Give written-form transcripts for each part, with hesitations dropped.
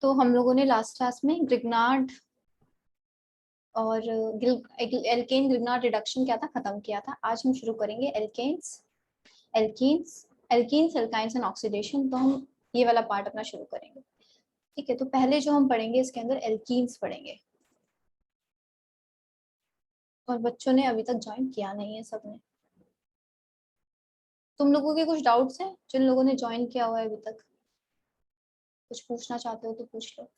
तो हम लोगों ने लास्ट क्लास में ग्रिग्नार्ड और एल्केन ग्रिग्नार्ड रिडक्शन क्या था, खत्म किया था। आज हम शुरू करेंगे alkanes alkenes alkenes alkynes and oxidation. तो हम ये वाला पार्ट अपना शुरू करेंगे। ठीक है, तो पहले जो हम पढ़ेंगे इसके अंदर एल्कीन्स पढ़ेंगे। और बच्चों ने अभी तक ज्वाइन किया नहीं है सबने। तुम लोगों के कुछ डाउट्स हैं? जिन लोगों ने ज्वाइन किया हुआ है अभी तक, कुछ पूछना चाहते हो तो पूछ लो।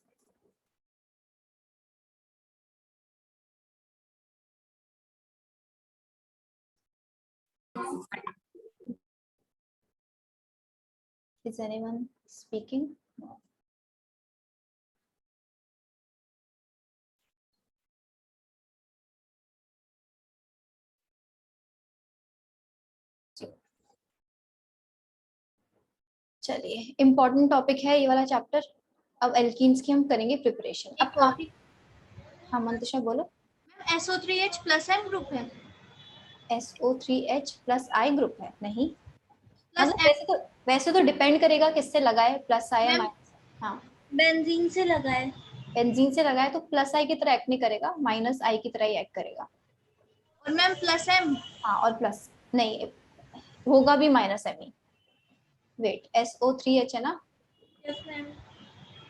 Is anyone speaking? No. चलिए, इम्पोर्टेंट टॉपिक है ये वाला चैप्टर। अब एल्कीन्स की हम करेंगे प्रिपरेशन। अब काफी, हाँ मंतुषा बोलो। SO3H प्लस M ग्रुप है। SO3H प्लस I ग्रुप है? नहीं, प्लस मतलब वैसे तो डिपेंड करेगा किससे लगाए, प्लस आई या माइनस। हाँ, बेंजीन से लगा है। बेंजीन से लगाए तो प्लस आई की तरह एक्ट नहीं करेगा, माइनस आई की तरह ही एक्ट करेगा। और मैम प्लस M। हाँ, और प्लस नहीं होगा भी, माइनस एम ही। वेट, SO3H है ना? Yes ma'am.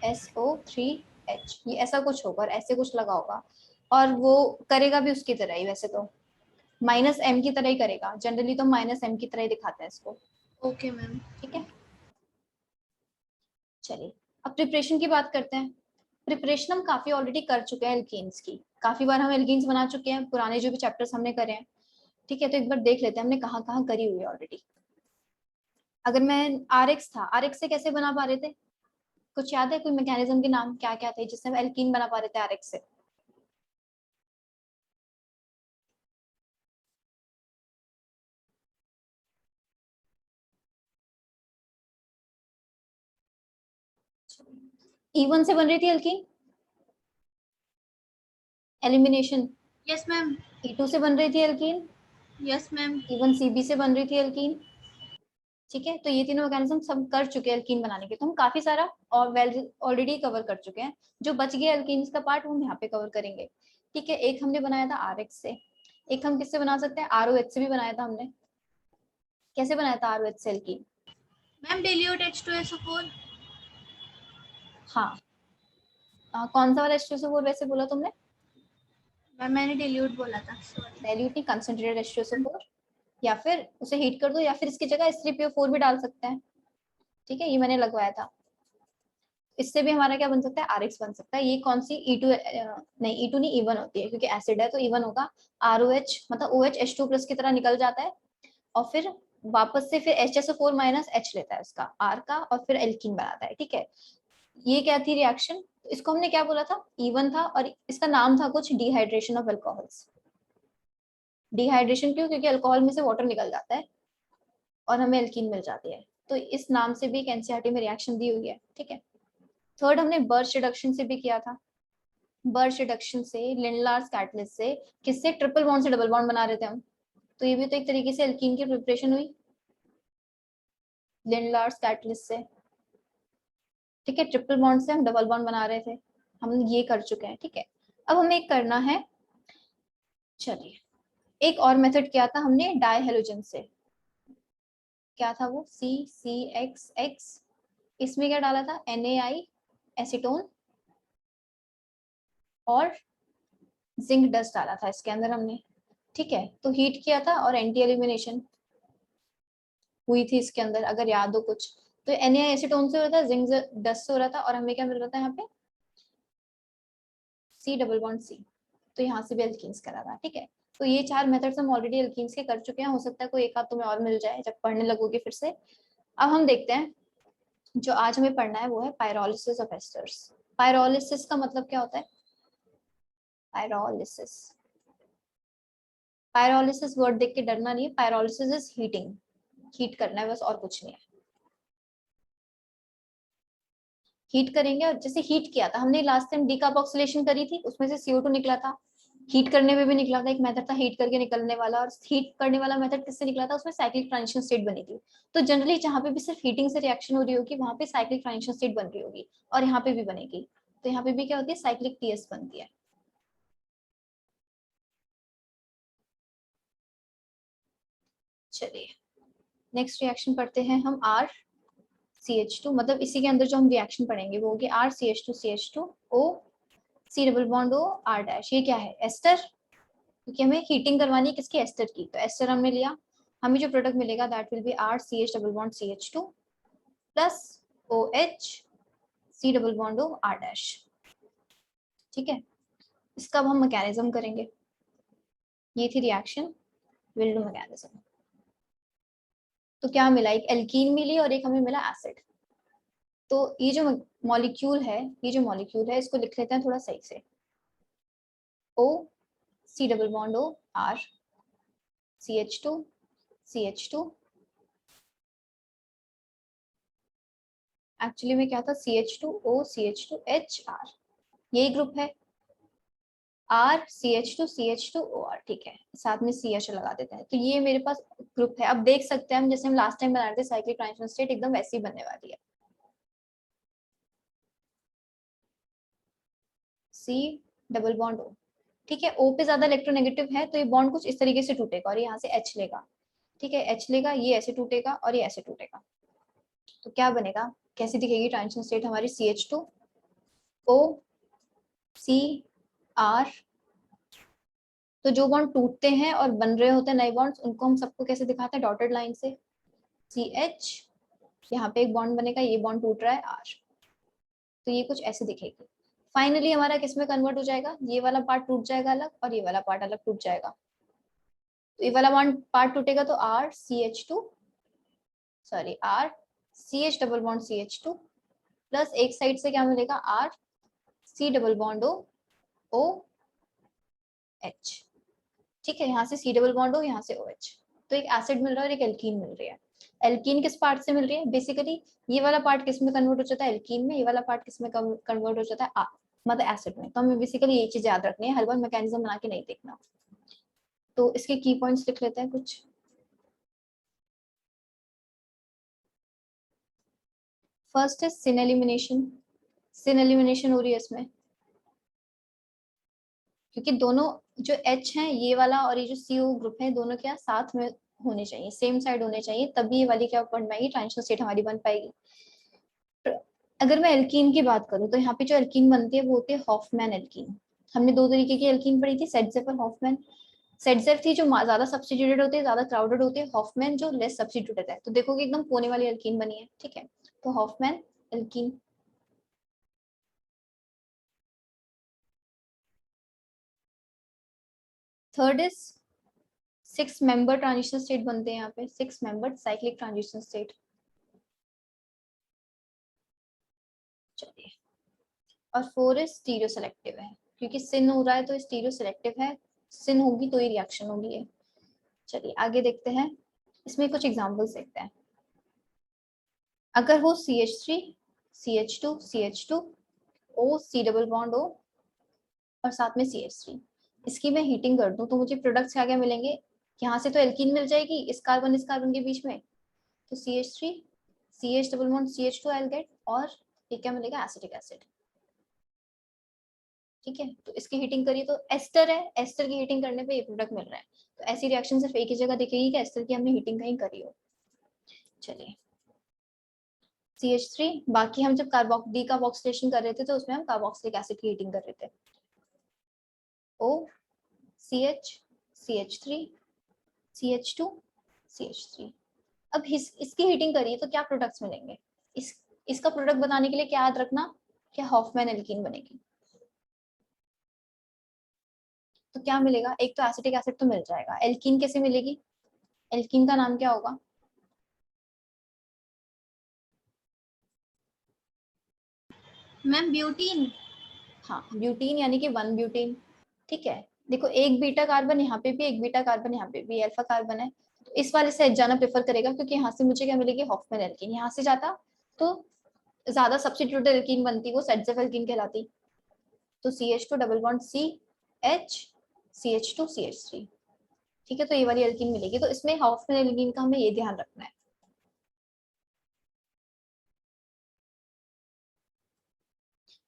SO3H ये ऐसा कुछ होगा और ऐसे कुछ लगा होगा, और वो करेगा भी उसकी तरह ही। वैसे तो माइनस एम की तरह ही करेगा, जनरली तो माइनस एम की तरह ही दिखाते हैं इसको। Okay ma'am. ठीक है, चलिए अब प्रिपरेशन की बात करते हैं। प्रिपरेशन हम काफी ऑलरेडी कर चुके हैं एल्कीन्स की, काफी बार हम एल्कीन्स बना चुके हैं, पुराने जो भी चैप्टर्स हमने करे हैं। ठीक है, तो एक बार देख लेते हैं हमने कहाँ कहाँ करी हुई है ऑलरेडी। अगर मैं आरएक्स था, आरएक्स से कैसे बना पा रहे थे? कुछ याद है? कोई मैकेनिज्म के नाम क्या क्या थे जिससे हम एल्कीन बना पा रहे थे आरएक्स से? E1 से बन रही थी alkene, elimination. Yes ma'am. E2 से बन रही थी alkene, yes ma'am. E1 CB से बन रही थी एल्कीन। ठीक है, तो ये तीनों मैकेनिज्म सब कर चुके हैं एल्कीन बनाने के, तो हम काफी सारा और वेल ऑलरेडी कवर कर चुके हैं। जो बच गया एल्कीन्स का पार्ट हम यहाँ पे कवर करेंगे। ठीक है, एक हमने बनाया था आरएक्स से, एक हम किससे बना सकते हैं, आरओएच से भी बनाया था हमने। कैसे बनाया था आरओएच से एल्कीन? Ma'am dilute H2SO4। हाँ, कौन सा वाला H2SO4 वैसे बोला तुमने? मैम मैंने डिल्यूट बोला था, सॉरी। डाइल्यूट नहीं, कंसंट्रेटेड H2SO4। या फिर उसे हीट कर दो, या फिर इसकी जगह H3PO4 भी डाल सकते हैं। ठीक है, ये मैंने लगवाया था। इससे भी हमारा क्या बन सकता है, आरएक्स बन सकता है। ये कौन सी E2 नहीं, E2 नहीं E1 होती है, क्योंकि एसिड है तो E1 होगा। ROH मतलब OH H2 प्लस की तरह निकल जाता है, और फिर वापस से फिर HSO4 माइनस H लेता है उसका R का, और फिर एल्कीन बनाता है। ठीक है, ये क्या थी रिएक्शन? इसको हमने क्या बोला था, E1 था, और इसका नाम था कुछ डिहाइड्रेशन ऑफ अल्कोहल्स। डिहाइड्रेशन क्यों? क्योंकि अल्कोहल में से वाटर निकल जाता है और हमें एल्कीन मिल जाती है, तो इस नाम से भी एक एनसीईआरटी में रिएक्शन दी हुई है। ठीक है, थर्ड हमने बर्च रिडक्शन से भी किया था। बर्च रिडक्शन से, लिंडलार्स कैटलिस्ट से, किससे? ट्रिपल बॉन्ड से डबल बॉन्ड बना रहे थे हम, तो ये भी तो एक तरीके से एल्कीन की प्रिपरेशन हुई लिंडलार्स कैटलिस्ट से। ठीक है, ट्रिपल बॉन्ड से हम डबल बॉन्ड बना रहे थे, हम ये कर चुके हैं। ठीक है, अब हमें एक करना है। चलिए, एक और मेथड किया था हमने डाई हेलोजन से। क्या था वो? CCXX। इसमें क्या डाला था? NaI एसीटोन और जिंक डस्ट डाला था इसके अंदर हमने। ठीक है, तो हीट किया था और एंटी एलिमिनेशन हुई थी इसके अंदर, अगर याद हो कुछ। तो NaI एसीटोन से हो रहा था, जिंक डस्ट से हो रहा था, और हमें क्या मिल रहा था यहाँ पे? C double bond C। तो यहाँ से भी एल्कीन्स करा था। ठीक है, तो ये चार मेथड्स हम ऑलरेडी एल्कीन्स के कर चुके हैं। हो सकता है कोई एक आध तुम्हें और मिल जाए जब पढ़ने लगोगे फिर से। अब हम देखते हैं, जो आज हमें पढ़ना है वो है पायरोलिसिस ऑफ एस्टर्स। पायरोलिसिस का मतलब क्या होता है? पायरोलिसिस, पायरोलिसिस वर्ड देख के डरना नहीं है। पायरोलिसिस इज हीटिंग, हीट करना है बस, और कुछ नहीं है। हीट करेंगे, और जैसे हीट किया था हमने लास्ट टाइम, डीकार्बोक्सिलेशन करी थी, उसमें से CO2 निकला था। हीट करने में भी निकला था, एक मेथड था हीट करके निकलने वाला, और हीट करने वाला मेथड किससे निकला था, उसमें साइक्लिक ट्रांजिशन स्टेट बनी थी। तो जनरली जहाँ पे भी सिर्फ हीटिंग से रिएक्शन हो रही होगी वहां पे साइक्लिक ट्रांजिशन स्टेट बन रही होगी, और यहाँ पे भी बनेगी। तो यहाँ पे भी क्या होती है, साइक्लिक टीएस बनती है। चलिए नेक्स्ट रिएक्शन पढ़ते हैं हम, आर सी एच टू, मतलब इसी के अंदर जो हम रिएक्शन पढ़ेंगे वो होगी R C H two C H two O C double bond O R dash. ये क्या है, एस्टर, क्योंकि हमें हीटिंग करवानी है किसकी, एस्टर की। तो एस्टर हमने लिया, हमें जो प्रोडक्ट मिलेगा that will be R C H double bond C H two plus O H C double bond O R dash. ठीक है, इसका अब हम मैकेनिज्म करेंगे। ये थी रिएक्शन, विल डू मैकेनिज्म। तो क्या मिला, एक एल्कीन मिली और एक हमें मिला एसिड। तो ये जो मॉलिक्यूल है, ये जो मॉलिक्यूल है इसको लिख लेते हैं थोड़ा सही से, O C double bond O R C H two C H two, actually में क्या था, C H two O C H two H R, यही ग्रुप है, R C H two C H two O R. ठीक है, साथ में C H लगा देते हैं, तो ये मेरे पास ग्रुप है। अब देख सकते हैं हम, जैसे हम लास्ट टाइम बना रहे थे साइक्लिक ट्रांजिशन स्टेट, एकदम वैसी ही बनने वाली है, सी डबल बॉन्ड ओ। ठीक है, ओ पे ज्यादा इलेक्ट्रोनेगेटिव है तो ये बॉन्ड कुछ इस तरीके से टूटेगा और यहाँ से एच लेगा। ठीक है, एच लेगा, ये ऐसे टूटेगा और ये ऐसे टूटेगा। तो क्या बनेगा, कैसी दिखेगी ट्रांजिशन स्टेट हमारी, C H two O C R. तो जो बॉन्ड टूटते हैं और बन रहे होते हैं नए बॉन्ड्स, उनको हम सबको कैसे दिखाते हैं, डॉटेड लाइन से, सी एच, यहाँ पे एक बॉन्ड बनेगा, ये बॉन्ड टूट रहा है आर, तो ये कुछ ऐसे दिखेगी। फाइनली हमारा किस में कन्वर्ट हो जाएगा, ये वाला पार्ट टूट जाएगा अलग और ये वाला पार्ट अलग टूट जाएगा। तो ये वाला बॉन्ड पार्ट टूटेगा तो R C H two, sorry R C H double bond C H two plus एक साइड से क्या मिलेगा, R C double bond O O H. ठीक है, यहाँ से सी डबल बॉन्ड हो, यहाँ से ओ एच। तो एक एसिड मिल रहा है और एक एल्कीन मिल रही है। एल्कीन किस पार्ट से मिल रही है, बेसिकली ये वाला पार्ट किस में कन्वर्ट हो जाता है, एल्कीन में, ये वाला पार्ट किस में कन्वर्ट हो जाता है, मतलब एसिड में। तो हमें बेसिकली ये चीज याद रखनी है, हर बार मैकेनिज्म बना के नहीं देखना। तो इसके की पॉइंट्स लिख लेते हैं कुछ। फर्स्ट है सिन एलिमिनेशन, सिन एलिमिनेशन हो रही है इसमें, क्योंकि दोनों जो H है ये वाला और ये जो CO ग्रुप है, दोनों क्या साथ में होने चाहिए, सेम साइड होने चाहिए, तभी ये वाली क्या बन पाएगी, ट्रांजिशन स्टेट हमारी बन पाएगी। अगर मैं एल्कीन की बात करूं तो यहाँ पे जो एल्कीन बनती है वो होती है हॉफमैन एल्कीन। हमने दो तरीके की एल्कीन पढ़ी थी, सेटजेफ और हॉफमैन। सेटजेफ थी जो ज्यादा सब्स्टिट्यूटेड होती है, ज्यादा क्राउडेड होती है, हॉफमैन जो लेस सब्स्टिट्यूटेड है। तो देखोगे एकदम कोने वाली एल्कीन बनी है। ठीक है, तो Hofmann alkene. Third is 6 member transition state बनते हैं यहाँ पे, 6 मेंबर साइक्लिक ट्रांजिशन स्टेट। चलिए, और 4 इज स्टीरियो सेलेक्टिव है, क्योंकि सिन हो रहा है तो स्टीरियो सेलेक्टिव है, सिन होगी तो ही रिएक्शन होगी ये। चलिए आगे देखते हैं, इसमें कुछ एग्जांपल्स देखते हैं। अगर हो CH3 CH2 CH2 O C double bond O और साथ में CH3, इसकी मैं हीटिंग कर दूं तो मुझे प्रोडक्ट्स क्या क्या मिलेंगे, यहाँ से तो एल्कीन मिल जाएगी इस कार्बन के बीच में, तो CH3 CH double bond CH2 I will get, और ये क्या मिलेगा, एसिटिक एसिड। ठीक है, तो इसकी हीटिंग करिए तो एस्टर है, एस्टर की हीटिंग करने पे ये प्रोडक्ट मिल रहा है। तो ऐसी रिएक्शन सिर्फ एक ही जगह दिखेगी कि एस्टर की हमने हीटिंग कहीं करी हो। चलिए CH3, बाकी हम जब डी कार्बोक्सिलेशन कर रहे थे तो उसमें हम कार्बोक्सिलिक एसिड की हीटिंग कर रहे थे, O CH CH3 CH2 CH3। अब इसकी हीटिंग करिए तो क्या प्रोडक्ट्स मिलेंगे, इसका प्रोडक्ट बनाने के लिए क्या याद रखना, क्या हॉफमैन एल्कीन बनेगी। तो क्या मिलेगा, एक तो एसिटिक एसिड तो मिल जाएगा, एल्कीन कैसे मिलेगी, एल्कीन का नाम क्या होगा, मैम ब्यूटीन। हाँ ब्यूटीन, यानी कि 1 ब्यूटीन। ठीक है, देखो एक बीटा कार्बन यहाँ पे भी, एक बीटा कार्बन यहाँ पे भी, अल्फा कार्बन है, तो इस वाले से जाना प्रेफर करेगा, क्योंकि यहाँ से मुझे क्या मिलेगी, हॉफमैन एल्कीन। यहाँ से जाता तो ज्यादा सब्स्टिट्यूटेड एल्कीन बनती, वो सेटजेफ एल्कीन कहलाती। तो CH2 double bond C H CH2CH3, ठीक है। तो ये वाली एल्कीन मिलेगी। तो इसमें हॉफमैन एल्कीन का हमें ये ध्यान रखना है।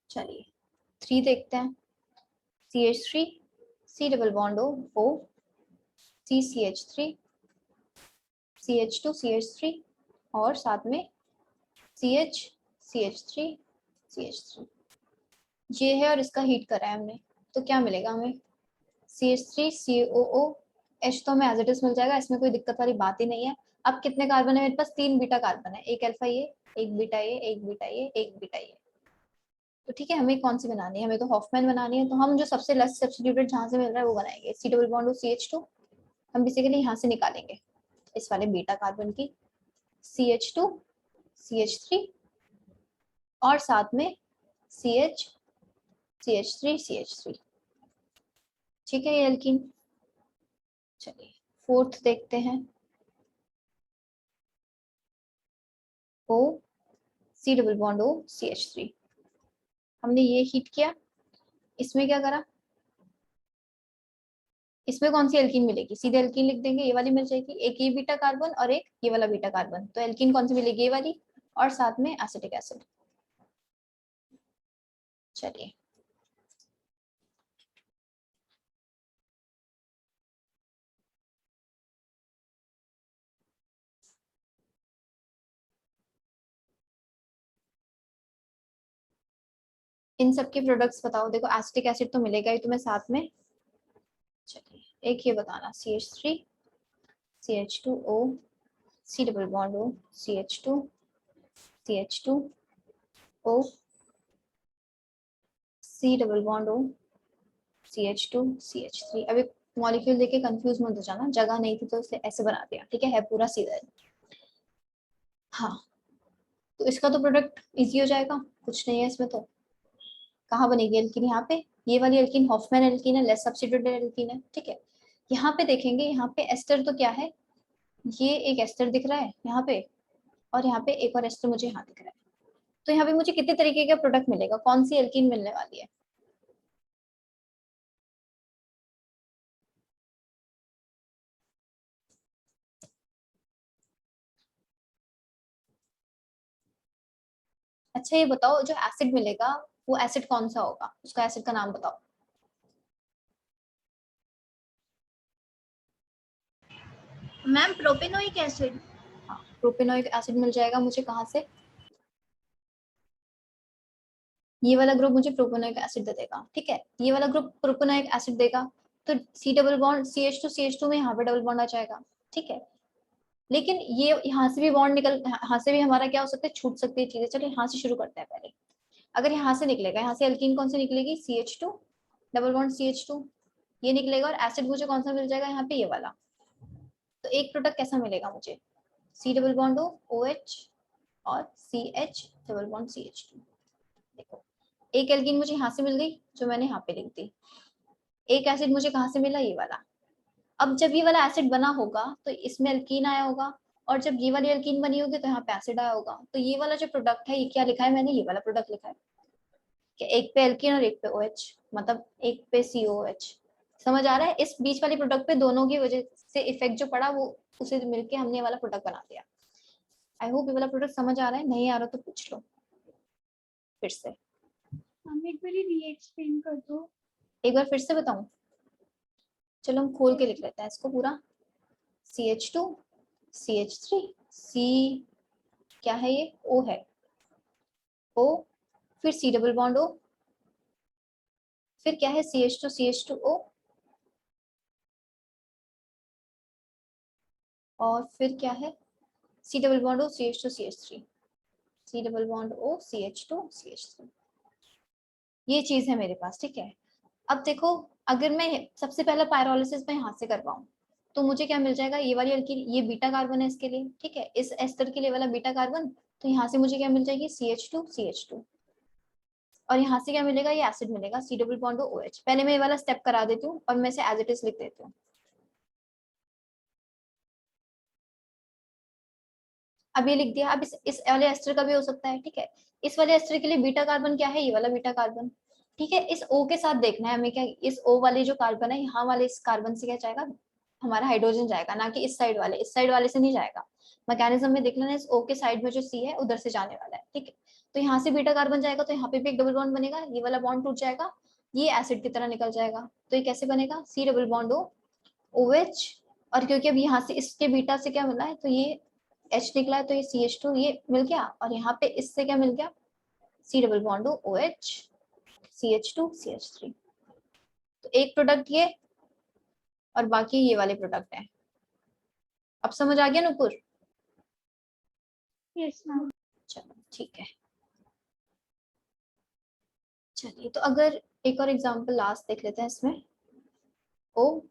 चलिए 3 देखते हैं। CH3, C double bond O, CCH3, CH2CH3 और साथ में CH, CH3, CH3 ये है और इसका हीट करा है हमने। तो क्या मिलेगा हमें? CH3 COO H तो हमें एज इट इज मिल जाएगा, इसमें कोई दिक्कत वाली बात ही नहीं है। अब कितने कार्बन है मेरे पास? 3 बीटा कार्बन है, एक अल्फा ये, एक बीटा ये, एक बीटा ये, एक बीटा ये। तो ठीक है, हमें कौन सी बनानी है? हमें तो हॉफमैन बनानी है। तो हम जो सबसे लेस सब्स्टिट्यूटेड जहां से मिल रहा है वो बनाएंगे। C डबल बॉन्ड CH2 हम बेसिकली यहाँ से निकालेंगे इस वाले बीटा कार्बन की, CH2 CH3 और साथ में CH CH3 CH3, ठीक है ये एल्कीन। चलिए 4th देखते हैं। O, C double bond O, CH3 हमने ये हीट किया। इसमें क्या करा? इसमें कौन सी एल्कीन मिलेगी? सीधे एल्कीन लिख देंगे, ये वाली मिल जाएगी। एक ये बीटा कार्बन और एक ये वाला बीटा कार्बन। तो एल्कीन कौन सी मिलेगी? ये वाली और साथ में एसिटिक एसिड। चलिए इन सब के प्रोडक्ट्स बताओ। देखो एसिटिक एसिड तो मिलेगा ही तुम्हें साथ में। चलिए एक ये बताना, CH3 CH2O, C double bond O, CH2 CH2O, C double bond O, CH2 CH3। अभी मॉलिक्यूल देके कंफ्यूज मत हो जाना, जगह नहीं थी तो इसे ऐसे बना दिया, ठीक है पूरा सीधा। हाँ तो इसका तो प्रोडक्ट इजी हो जाएगा, कुछ नहीं है इसमें। तो कहाँ बनेगी एल्कीन? यहाँ पे। ये वाली एल्कीन हॉफमैन एल्कीन है, लेस सब्स्टिट्यूटेड एल्कीन है, ठीक है। यहाँ पे देखेंगे, यहाँ पे एस्टर तो क्या है? ये एक एस्टर दिख रहा है यहाँ पे, और यहाँ पे एक और एस्टर मुझे यहाँ दिख रहा है। तो यहाँ पे मुझे कितने तरीके का प्रोडक्ट मिलेगा? कौन सी एल्कीन मिलने वाली है? अच्छा ये बताओ, जो एसिड मिलेगा वो एसिड कौन सा होगा? उसका एसिड का नाम बताओ। Ma'am propanoic acid. हाँ प्रोपेनोइक एसिड मिल जाएगा मुझे। कहाँ से? ये वाला ग्रुप मुझे प्रोपेनोइक एसिड दे देगा, ठीक है। ये वाला ग्रुप प्रोपेनोइक एसिड देगा। तो C डबल बॉन्ड CH2 में यहाँ पे डबल बॉन्ड आ जाएगा, ठीक है। लेकिन ये यहाँ से भी बॉन्ड निकल, यहाँ से भी हमारा क्या हो सकता है? छूट सकती है चीजें। चलिए यहाँ से शुरू करते हैं पहले। अगर यहाँ से निकलेगा, यहाँ से एल्कीन कौन सी निकलेगी? CH2 डबल बॉन्ड CH2 ये निकलेगा। और एसिड मुझे कौन सा मिल जाएगा? यहाँ पे ये वाला। तो एक प्रोडक्ट कैसा मिलेगा मुझे? C डबल बॉन्ड OH और CH डबल बॉन्ड CH2। देखो एक एल्कीन मुझे यहाँ से मिल गई जो मैंने यहाँ पे लिख दी। एक एसिड मुझे कहाँ से मिला? ये वाला। अब जब ये वाला एसिड बना होगा तो इसमें एल्कीन आया होगा, और जब ये वाली एल्कीन बनी होगी तो यहाँ पे एसिड आया होगा। तो ये वाला जो प्रोडक्ट है, ये क्या लिखा है मैंने? ये वाला प्रोडक्ट लिखा है कि एक पे एल्कीन और एक पे OH, मतलब एक पे COH। समझ आ रहा है? इस बीच वाली प्रोडक्ट पे दोनों की वजह से इफेक्ट जो पड़ा वो उसे मिलके हमने वाला प्रोडक्ट बना दिया। आई होप ये वाला प्रोडक्ट समझ आ रहा है। नहीं आ रहा तो पूछ लो फिर से। हम एक बार री-एक्सप्लेन कर दो। एक बार फिर से बताऊं? चलो हम खोल के लिख लेते हैं इसको पूरा। CH2 CH3 C क्या है? ये O है। O फिर C डबल बॉन्ड O, फिर क्या है? CH2 CH2O, और फिर क्या है? C double bond O CH2 CH3, C double bond O CH2 CH3। ये चीज है मेरे पास, ठीक है। अब देखो, अगर मैं सबसे पहला पायरोलिसिस में यहाँ से करवाऊं तो मुझे क्या मिल जाएगा? ये वाली एल्कीन, ये बीटा कार्बन है इसके लिए, ठीक है। इस एस्टर के लिए वाला बीटा कार्बन। तो यहाँ से मुझे क्या मिल जाएगी? CH2 CH2। और यहाँ से क्या मिलेगा? ये एसिड मिलेगा, C डबल बॉन्ड OH। पहले मैं ये वाला स्टेप करा देती हूँ और मैं इसे एज इट इज लिख देती हूँ। अब ये लिख दिया। अब इस वाले एस्टर का भी हो सकता है, ठीक है। इस वाले एस्टर के लिए बीटा कार्बन क्या है? ये वाला बीटा कार्बन। ठीक है, इस O के साथ देखना है हमें क्या, इस O वाले जो कार्बन है यहाँ वाले इस कार्बन से क्या जाएगा, हमारा हाइड्रोजन जाएगा, ना कि इस साइड वाले से नहीं जाएगा। मैकेनिज्म में देख लेना, इस O के साइड में जो C है उधर से जाने वाला है। ठीक है, तो यहाँ से बीटा कार्बन जाएगा तो यहाँ पे भी एक डबल बॉन्ड बनेगा, ये वाला बॉन्ड टूट जाएगा, ये एसिड की तरह निकल जाएगा। तो ये कैसे बनेगा, C double bond O OH, और क्योंकि अब यहाँ से इसके बीटा से क्या मिला है तो ये H निकला है, तो ये CH2 ये मिल गया, और यहाँ पे इससे क्या मिल गया, C double bond O OH CH2 CH3। तो एक प्रोडक्ट ये और बाकी ये वाले प्रोडक्ट हैं। अब समझ आ गया नुपुर? Yes ma'am. चलो ठीक है, चलिए तो अगर एक और एग्जांपल लास्ट देख लेते हैं इसमें, O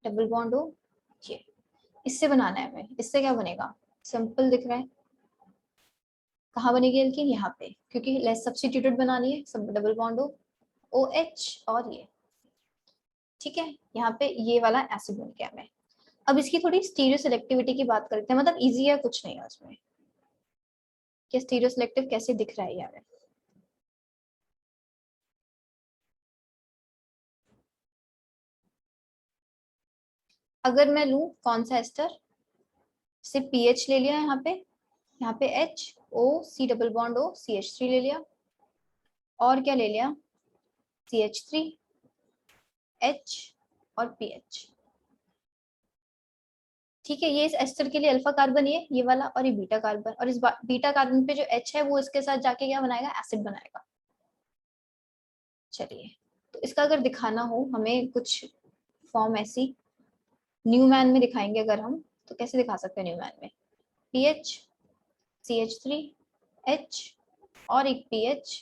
डबल बॉन्ड O, ये इससे बनाना है हमें, इससे क्या बनेगा, सिंपल दिख रहा है, कहाँ बनेगी एल्कीन, यहाँ पे, क्योंकि लेस सब्स्टिट्यूटेड बनानी है, सब डबल बॉन्ड O OH और ये, ठीक है, यहाँ पे ये वाला एसिड बन गया हमें। अब इसकी थोड़ी स्टीरियो सिलेक्टिविटी की बात करते हैं, मतलब इजी है, कुछ नहीं है उसमें, कि स्टीरियो सिलेक्टिव कैसे दिख रहा है यार। अगर मैं लूं कौन सा एस्टर, से पीएच ले लिया यहाँ पे H O C double bond O CH3 ले लिया, और क्या ले लिया CH3 H और PH। ठीक है, ये इस एस्टर के लिए अल्फा कार्बन ये वाला, और ये बीटा कार्बन, और इस बीटा कार्बन पे जो H है वो इसके साथ जाके क्या बनाएगा, एसिड बनाएगा। चलिए, तो इसका अगर दिखाना हो हमें कुछ फॉर्म ऐसी न्यूमैन में दिखाएंगे अगर हम, तो कैसे दिखा सकते हैं न्यूमैन में, PH CH3 H और एक PH,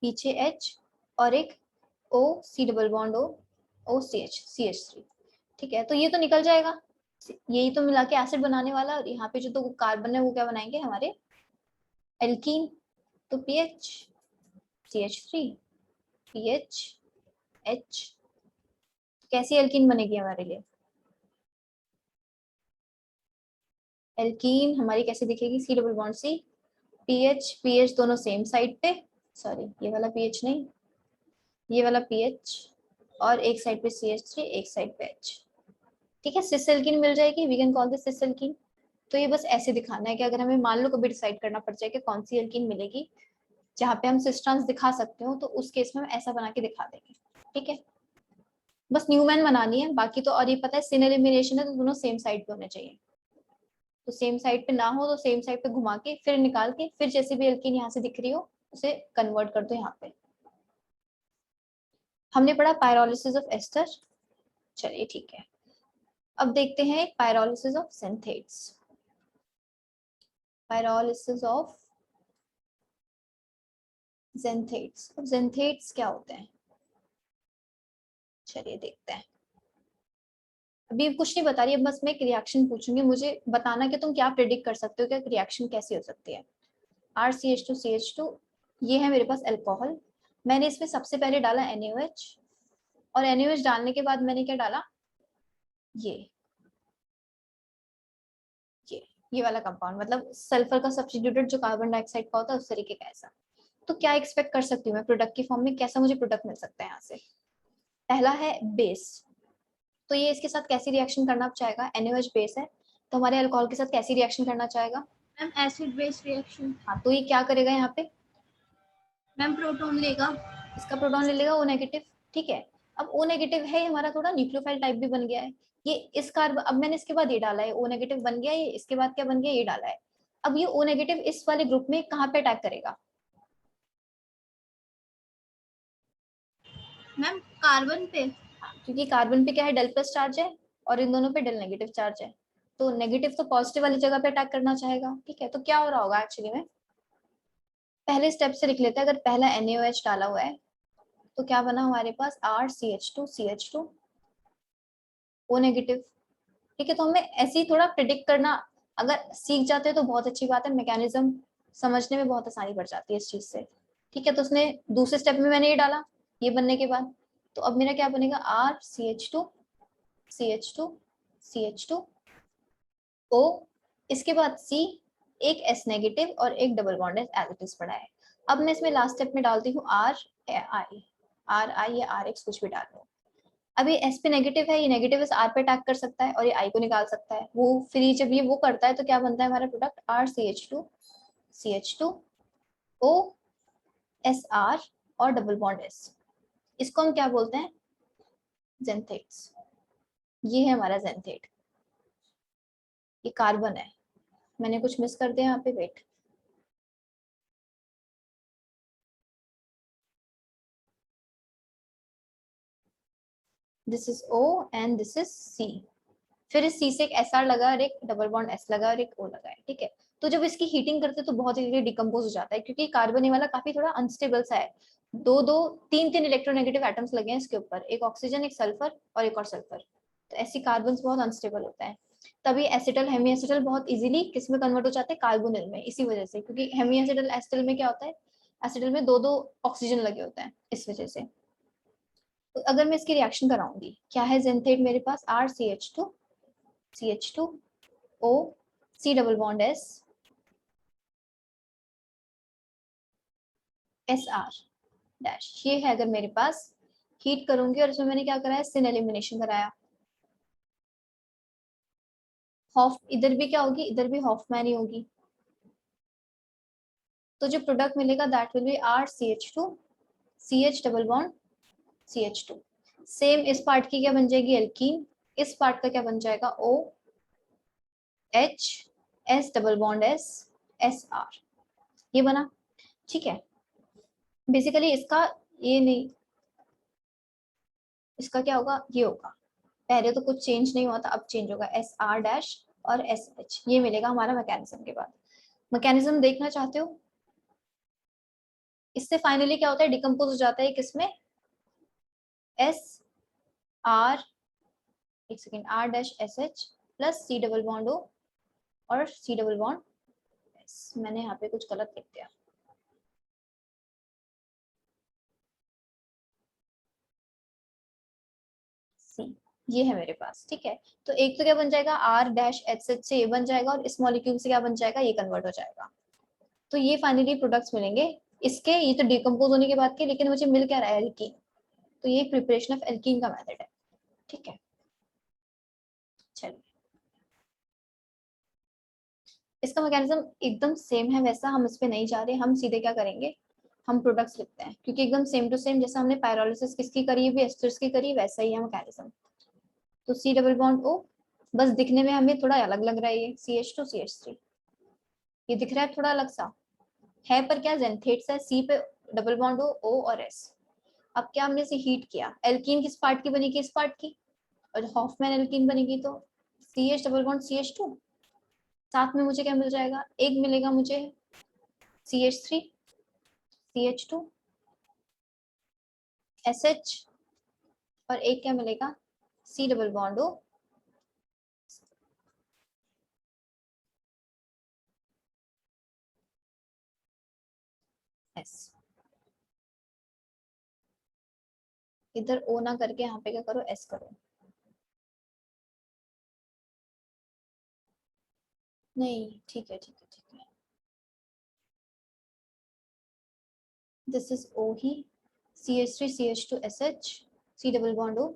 पीछे H और एक O C double bond O O CH3। ठीक है, तो ये तो निकल जाएगा, यही तो मिला के एसिड बनाने वाला, और यहाँ पे जो तो कार्बन है वो क्या बनाएंगे हमारे एल्कीन, तो PH CH3 PH H, कैसी एल्कीन बनेगी हमारे लिए, एल्कीन हमारी कैसे दिखेगी, C double bond C PH दोनों सेम साइड पे, सॉरी ये वाला PH नहीं, ये वाला PH, और एक साइड पे CH3 एक साइड पे H। ठीक है, सिस एल्कीन मिल जाएगी, we can call this cis alkene. तो ये बस ऐसे दिखाना है कि अगर हमें मान लो कभी डिसाइड करना पड़ जाए कि कौन सी एल्कीन मिलेगी जहाँ पे हम सिस ट्रांस दिखा सकते हो, तो उस केस में हम ऐसा बना के दिखा देंगे। ठीक है, बस न्यूमैन बनानी है, बाकी तो और ये पता है सिन एलिमिनेशन है तो दोनों सेम साइड पे होने चाहिए, तो सेम साइड पे ना हो तो सेम साइड पे घुमा के फिर निकाल के फिर जैसे भी एल्कीन यहाँ से दिख रही हो उसे कन्वर्ट कर दो यहाँ पे। हमने पढ़ा पायरोलिसिस ऑफ एस्टर, चलिए ठीक है, अब देखते हैं पायरोलिसिस ऑफ सिंथेट्स। पायरोलिसिस ऑफ ज़ेंथेट्स, अब ज़ेंथेट्स क्या होते हैं, चलिए देखते हैं। अभी कुछ नहीं बता रही, अब बस मैं एक रिएक्शन पूछूंगी, मुझे बताना कि तुम क्या प्रेडिक्ट कर सकते हो, क्या रिएक्शन कैसी हो सकती है। RCH2CH2, ये है मेरे पास अल्कोहल, मैंने इसमें सबसे पहले डाला NaOH, और NaOH डालने के बाद मैंने क्या डाला, ये ये वाला कंपाउंड, मतलब सल्फर का सब्स्टिट्यूटेड जो कार्बन डाइऑक्साइड का होता है उस तरीके का ऐसा। तो क्या एक्सपेक्ट कर सकती हूँ मैं प्रोडक्ट की फॉर्म में, कैसा मुझे प्रोडक्ट मिल सकता है यहाँ से। पहला है बेस, तो ये इसके साथ कैसी रिएक्शन करना चाहेगा, NaOH बेस है तो हमारे अल्कोहल के साथ कैसी रिएक्शन करना चाहेगा, मैम एसिड बेस रिएक्शन। हाँ तो ये क्या करेगा यहाँ पे, मैम प्रोटॉन लेगा, इसका प्रोटॉन ले लेगा O-। ठीक है, अब O- है हमारा, थोड़ा न्यूक्लियोफाइल टाइप भी बन गया है ये, इस कार्बन, अब मैंने इसके बाद ये डाला है O- बन गया ये, इसके बाद क्या बन गया ये डाला है। अब ये O- इस वाले ग्रुप में कहाँ पे अटैक करेगा, मैम कार्बन पे। क्योंकि कार्बन पे क्या है डेल प्लस चार्ज है और इन दोनों पे डेल नेगेटिव चार्ज है, तो नेगेटिव तो पॉजिटिव वाली जगह पे अटैक करना चाहेगा। ठीक है, तो क्या हो रहा होगा एक्चुअली में, पहले स्टेप से लिख लेते हैं, अगर पहला NaOH डाला हुआ है तो क्या बना हमारे पास RCH2CH2 O-। ठीक है, तो हमें ऐसे ही थोड़ा प्रिडिक्ट करना अगर सीख जाते हैं तो बहुत अच्छी बात है, मैकेनिज्म समझने में बहुत आसानी बढ़ जाती है इस चीज से। ठीक है, तो उसने दूसरे स्टेप में मैंने ये डाला, ये बनने के बाद तो अब मेरा क्या बनेगा, RCH2CH2CH2 O, इसके बाद C, एक S नेगेटिव और एक double bond as it is पड़ा है, अब मैं इसमें लास्ट स्टेप में डालती हूँ RI या RX कुछ भी डाल लो। अब ये S पे नेगेटिव है, ये नेगेटिव इस R पे अटैक कर सकता है और ये I को निकाल सकता है। वो फिर जब ये वो करता है तो क्या बनता है हमारा प्रोडक्ट RCH2CH2OSR और डबल बॉन्ड S। इसको हम क्या बोलते हैं? जेंथेट्स। ये है हमारा जेंथेट। ये कार्बन है, मैंने कुछ मिस कर दिया यहाँ पे, wait. This is O and this is C। फिर इस C से एक SR लगा और एक डबल बॉन्ड S लगा और एक O लगा है, ठीक है। तो जब इसकी हीटिंग करते हैं तो बहुत जल्दी डिकम्पोज हो जाता है, क्योंकि कार्बन ये वाला काफी थोड़ा अनस्टेबल सा है। दो दो तीन तीन इलेक्ट्रोनेगेटिव एटम्स लगे हैं इसके ऊपर, एक ऑक्सीजन, एक सल्फर और एक और सल्फर। तो ऐसी कार्बन बहुत अनस्टेबल होता है। तभी एसिटल हेमी एसिटल बहुत इजीली किस में कन्वर्ट हो जाते हैं? कार्बोनिल में, इसी वजह से, क्योंकि हेमी एसिटल एसिटल में क्या होता है? एसिटल में दो दो ऑक्सीजन लगे होते हैं, इस वजह से। तो अगर मैं इसकी रिएक्शन कराऊंगी, क्या है जेंथेट मेरे पास? RCH2CH2O C double bond S SR dash. ये है अगर मेरे पास। हीट करूंगी और इसमें मैंने क्या कराया? सिन एलिमिनेशन कराया। हॉफ इधर भी क्या होगी? इधर भी हॉफमैन ही होगी। तो जो प्रोडक्ट मिलेगा that will B RCH2CH double bond CH2। Same इस पार्ट की क्या बन जाएगी? एल्कीन। इस पार्ट का क्या बन जाएगा? OH S double bond S SR। ये बना, ठीक है। बेसिकली इसका ये नहीं, इसका क्या होगा? ये होगा। पहले तो कुछ चेंज नहीं हुआ था, अब चेंज होगा। SR डैश और SH, ये मिलेगा हमारा मैकेनिज्म के बाद। मैकेनिज्म देखना चाहते हो? इससे फाइनली क्या होता है? डिकम्पोज हो जाता है किसमें? SR, एक second, R dash SH plus C double bond O और C डबल बॉन्ड S। मैंने यहाँ पे कुछ गलत लिख दिया। C, ये है मेरे पास, ठीक है। तो एक तो क्या बन जाएगा? R डैश SH से ये बन जाएगा और इस मॉलिक्यूल से क्या बन जाएगा? ये कन्वर्ट हो जाएगा। तो ये फाइनली प्रोडक्ट्स मिलेंगे इसके। ये तो डिकम्पोज होने के बाद के, लेकिन मुझे मिल क्या रहा है? एल्कीन। तो ये प्रिपरेशन ऑफ एल्कीन का मेथड है, ठीक है। चलिए, इसका मैकेनिज्म एकदम सेम है, वैसा हम इस पे नहीं जा रहे। हम सीधे क्या करेंगे? हम प्रोडक्ट्स लिखते हैं, क्योंकि एकदम सेम टू सेम जैसा हमने पायरोलिसिस किसकी करी है, एस्टर्स की करी, वैसा ही है मैकेनिज्म। तो C डबल बॉन्ड O, बस दिखने में हमें थोड़ा अलग लग रहा है, ये CH2CH3, ये दिख रहा है थोड़ा अलग सा है, पर क्या जेंथेट्स है। C पे डबल बॉन्ड O और S। अब क्या हमने इसे हीट किया, एल्कीन किस पार्ट की बनेगी? इस पार्ट की। और हॉफमैन एल्कीन बनेगी तो CH डबल बॉन्ड CH2। साथ में मुझे क्या मिल जाएगा? एक मिलेगा मुझे CH3 CH2 SH और एक क्या मिलेगा? C double bond O S। इधर O ना करके यहाँ पे क्या करो? S करो। नहीं, ठीक है, ठीक है, ठीक है। दिस इज O ही। CH3 CH2 SH C double bond O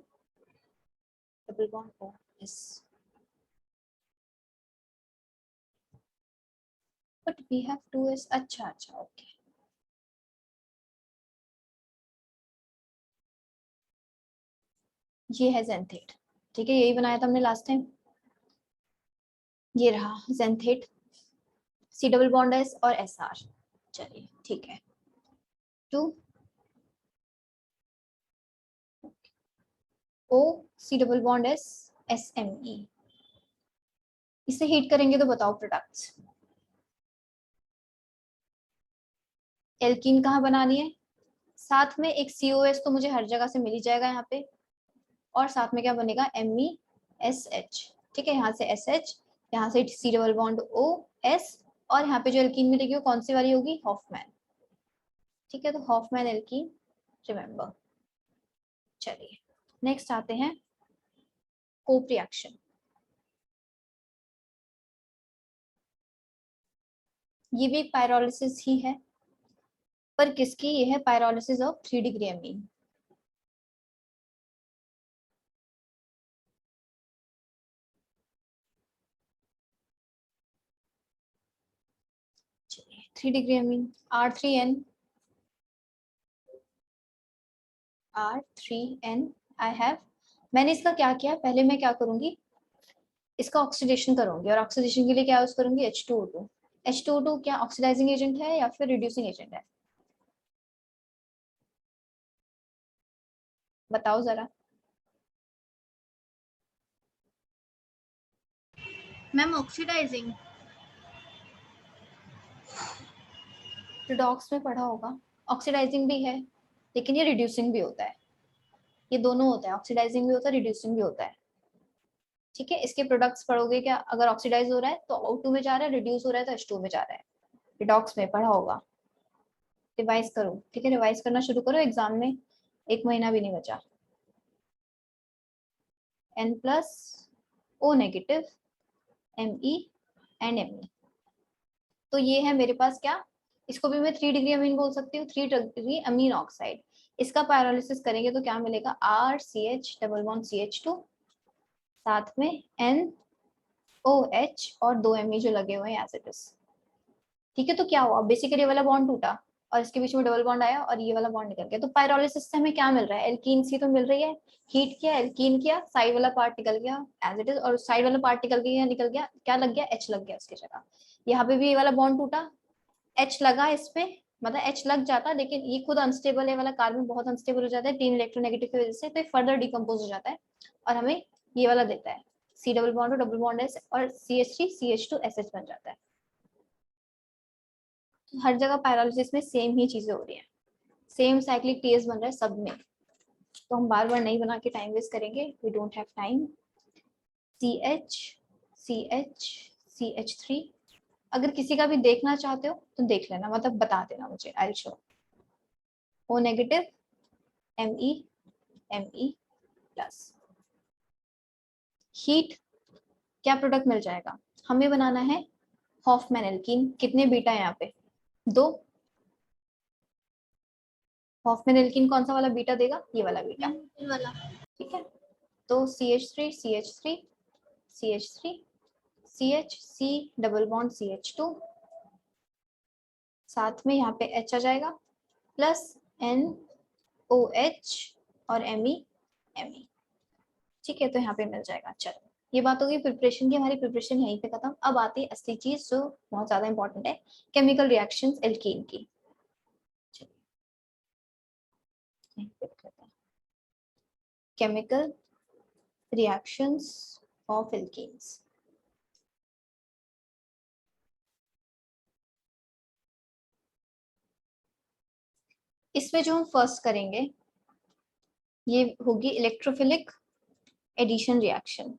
double bond O S। But we have 2S। अच्छा अच्छा, ओके। ये है जेंथेट, ठीक है। यही बनाया था हमने लास्ट टाइम। ये रहा जेंथेट, C डबल बॉन्ड S और SR। चलिए, ठीक है। 2 O C double bond S SME। इसे हीट करेंगे तो बताओ प्रोडक्ट्स। एल्कीन कहाँ बनानी है? साथ में एक COS तो मुझे हर जगह से मिल ही जाएगा यहाँ पे, और साथ में क्या बनेगा? MESH, ठीक है। यहाँ से SH, यहाँ से C डबल बॉन्ड OS, और यहाँ पे जो एल्कीन मिलेगी वो कौन सी वाली होगी? हॉफमैन, ठीक है। तो हॉफमैन एल्कीन, रिमेंबर। चलिए, नेक्स्ट आते हैं कोप रिएक्शन। ये भी एक पायरोलिसिस ही है। पर किसकी? ये है पायरोलिसिस ऑफ 3 डिग्री अमीन। चलिए 3 degree amine R3N I have. मैंने इसका क्या किया, पहले मैं क्या करूंगी, इसका ऑक्सीडेशन करूंगी, और ऑक्सीडेशन के लिए क्या यूज करूंगी? H2O2। H2O2 क्या ऑक्सीडाइजिंग एजेंट है या फिर रिड्यूसिंग एजेंट है? बताओ जरा। Ma'am oxidising. रिडॉक्स में पढ़ा होगा, ऑक्सीडाइजिंग भी है लेकिन ये रिड्यूसिंग भी होता है, ये दोनों होता है, ऑक्सीडाइजिंग भी होता है, रिड्यूसिंग भी होता है। ठीक है, इसके प्रोडक्ट्स पढ़ोगे क्या, अगर ऑक्सीडाइज हो रहा है तो O2 में जा रहा है, रिड्यूस हो रहा है तो H2 में जा रहा है। रिडॉक्स में पढ़ा होगा, रिवाइज करो। ठीक है, रिवाइज करना शुरू करो, एग्जाम में 1 महीना भी नहीं बचा। N+O negative Me and Me। तो ये है मेरे पास क्या, इसको भी मैं 3 डिग्री अमीन बोल सकती हूँ, 3 डिग्री अमीन ऑक्साइड। इसका पायरोलिसिस करेंगे तो क्या मिलेगा? RCH डबल बॉन्ड CH2, साथ में NOH और 2 Me जो लगे हुए हैं एज इट इज। ठीक है, तो क्या हुआ, बेसिकली ये वाला बॉन्ड टूटा और इसके बीच में डबल बॉन्ड आया और ये वाला बॉन्ड निकल गया। तो पायरोलिसिस से हमें क्या मिल रहा है? एल्कीन सी तो मिल रही है, हीट किया, एल्कीन किया, साइड वाला पार्ट निकल गया एज इट इज, और साइड वाला पार्ट निकल गया, क्या लग गया? H लग गया उसकी जगह। यहाँ पे भी ये वाला बॉन्ड टूटा, H लगा इस पे, मतलब H लग जाता, लेकिन ये खुद अनस्टेबल है वाला, कार्बन बहुत अनस्टेबल हो जाता है 3 इलेक्ट्रोनेगेटिव की वजह से, तो ये फर्दर डिकम्पोज हो जाता है और हमें ये वाला देता है C डबल बॉन्ड और डबल बॉन्ड S और CH3 CH2 SH बन जाता है। तो हर जगह पायरोलिसिस में सेम ही चीजें हो रही हैं, सेम साइक्लिक टीएस बन रहा है सब में। तो हम बार बार नहीं बना के टाइम वेस्ट करेंगे, we don't have time. CH CH CH3, अगर किसी का भी देखना चाहते हो तो देख लेना, मतलब बता देना मुझे, I show. O negative Me plus. Heat, क्या प्रोडक्ट मिल जाएगा? हमें बनाना है हॉफमैन एल्कीन। कितने बीटा है यहाँ पे? 2। हॉफमैन एल्कीन कौन सा वाला बीटा देगा? ये वाला बीटा। वाला। ठीक है, तो CH3 CH3 CH3 CH C double bond CH2, साथ में यहाँ पे H आ जाएगा, प्लस NOH और Me Me। ठीक है, तो यहाँ पे मिल जाएगा। चलो, ये बात होगी प्रिपरेशन की, हमारी प्रिपरेशन यहीं पे खत्म। अब आती है असली चीज जो बहुत ज्यादा इंपॉर्टेंट है, केमिकल रिएक्शंस एल्कीन की। Chemical reactions of alkenes. इसमें जो हम फर्स्ट करेंगे ये होगी इलेक्ट्रोफिलिक एडिशन रिएक्शन।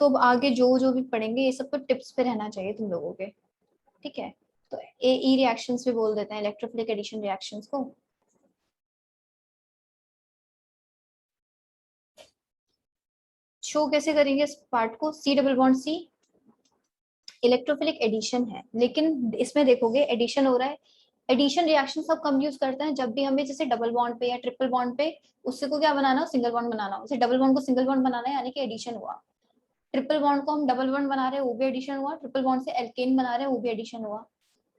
तो अब आगे जो जो भी पढ़ेंगे ये सब तो टिप्स पे रहना चाहिए तुम लोगों के। ठीक है, तो AE रिएक्शंस भी बोल देते हैं इलेक्ट्रोफिलिक एडिशन रिएक्शंस को। शो कैसे करेंगे इस पार्ट को? C double bond C electrophilic addition है, लेकिन इसमें देखोगे एडिशन हो रहा है। एडिशन रिएक्शन सब कम यूज करते हैं जब भी हमें जैसे डबल बॉन्ड पे या ट्रिपल बॉन्ड पे उससे को क्या बनाना हो, सिंगल बॉन्ड बनाना हो। जैसे डबल बॉन्ड को सिंगल बॉन्ड बनाना है यानी कि एडिशन हुआ, ट्रिपल बॉन्ड को हम डबल बॉन्ड बना रहे हैं वो भी एडिशन हुआ, ट्रिपल बॉन्ड से एल्केन बना रहे हैं वो भी एडिशन हुआ।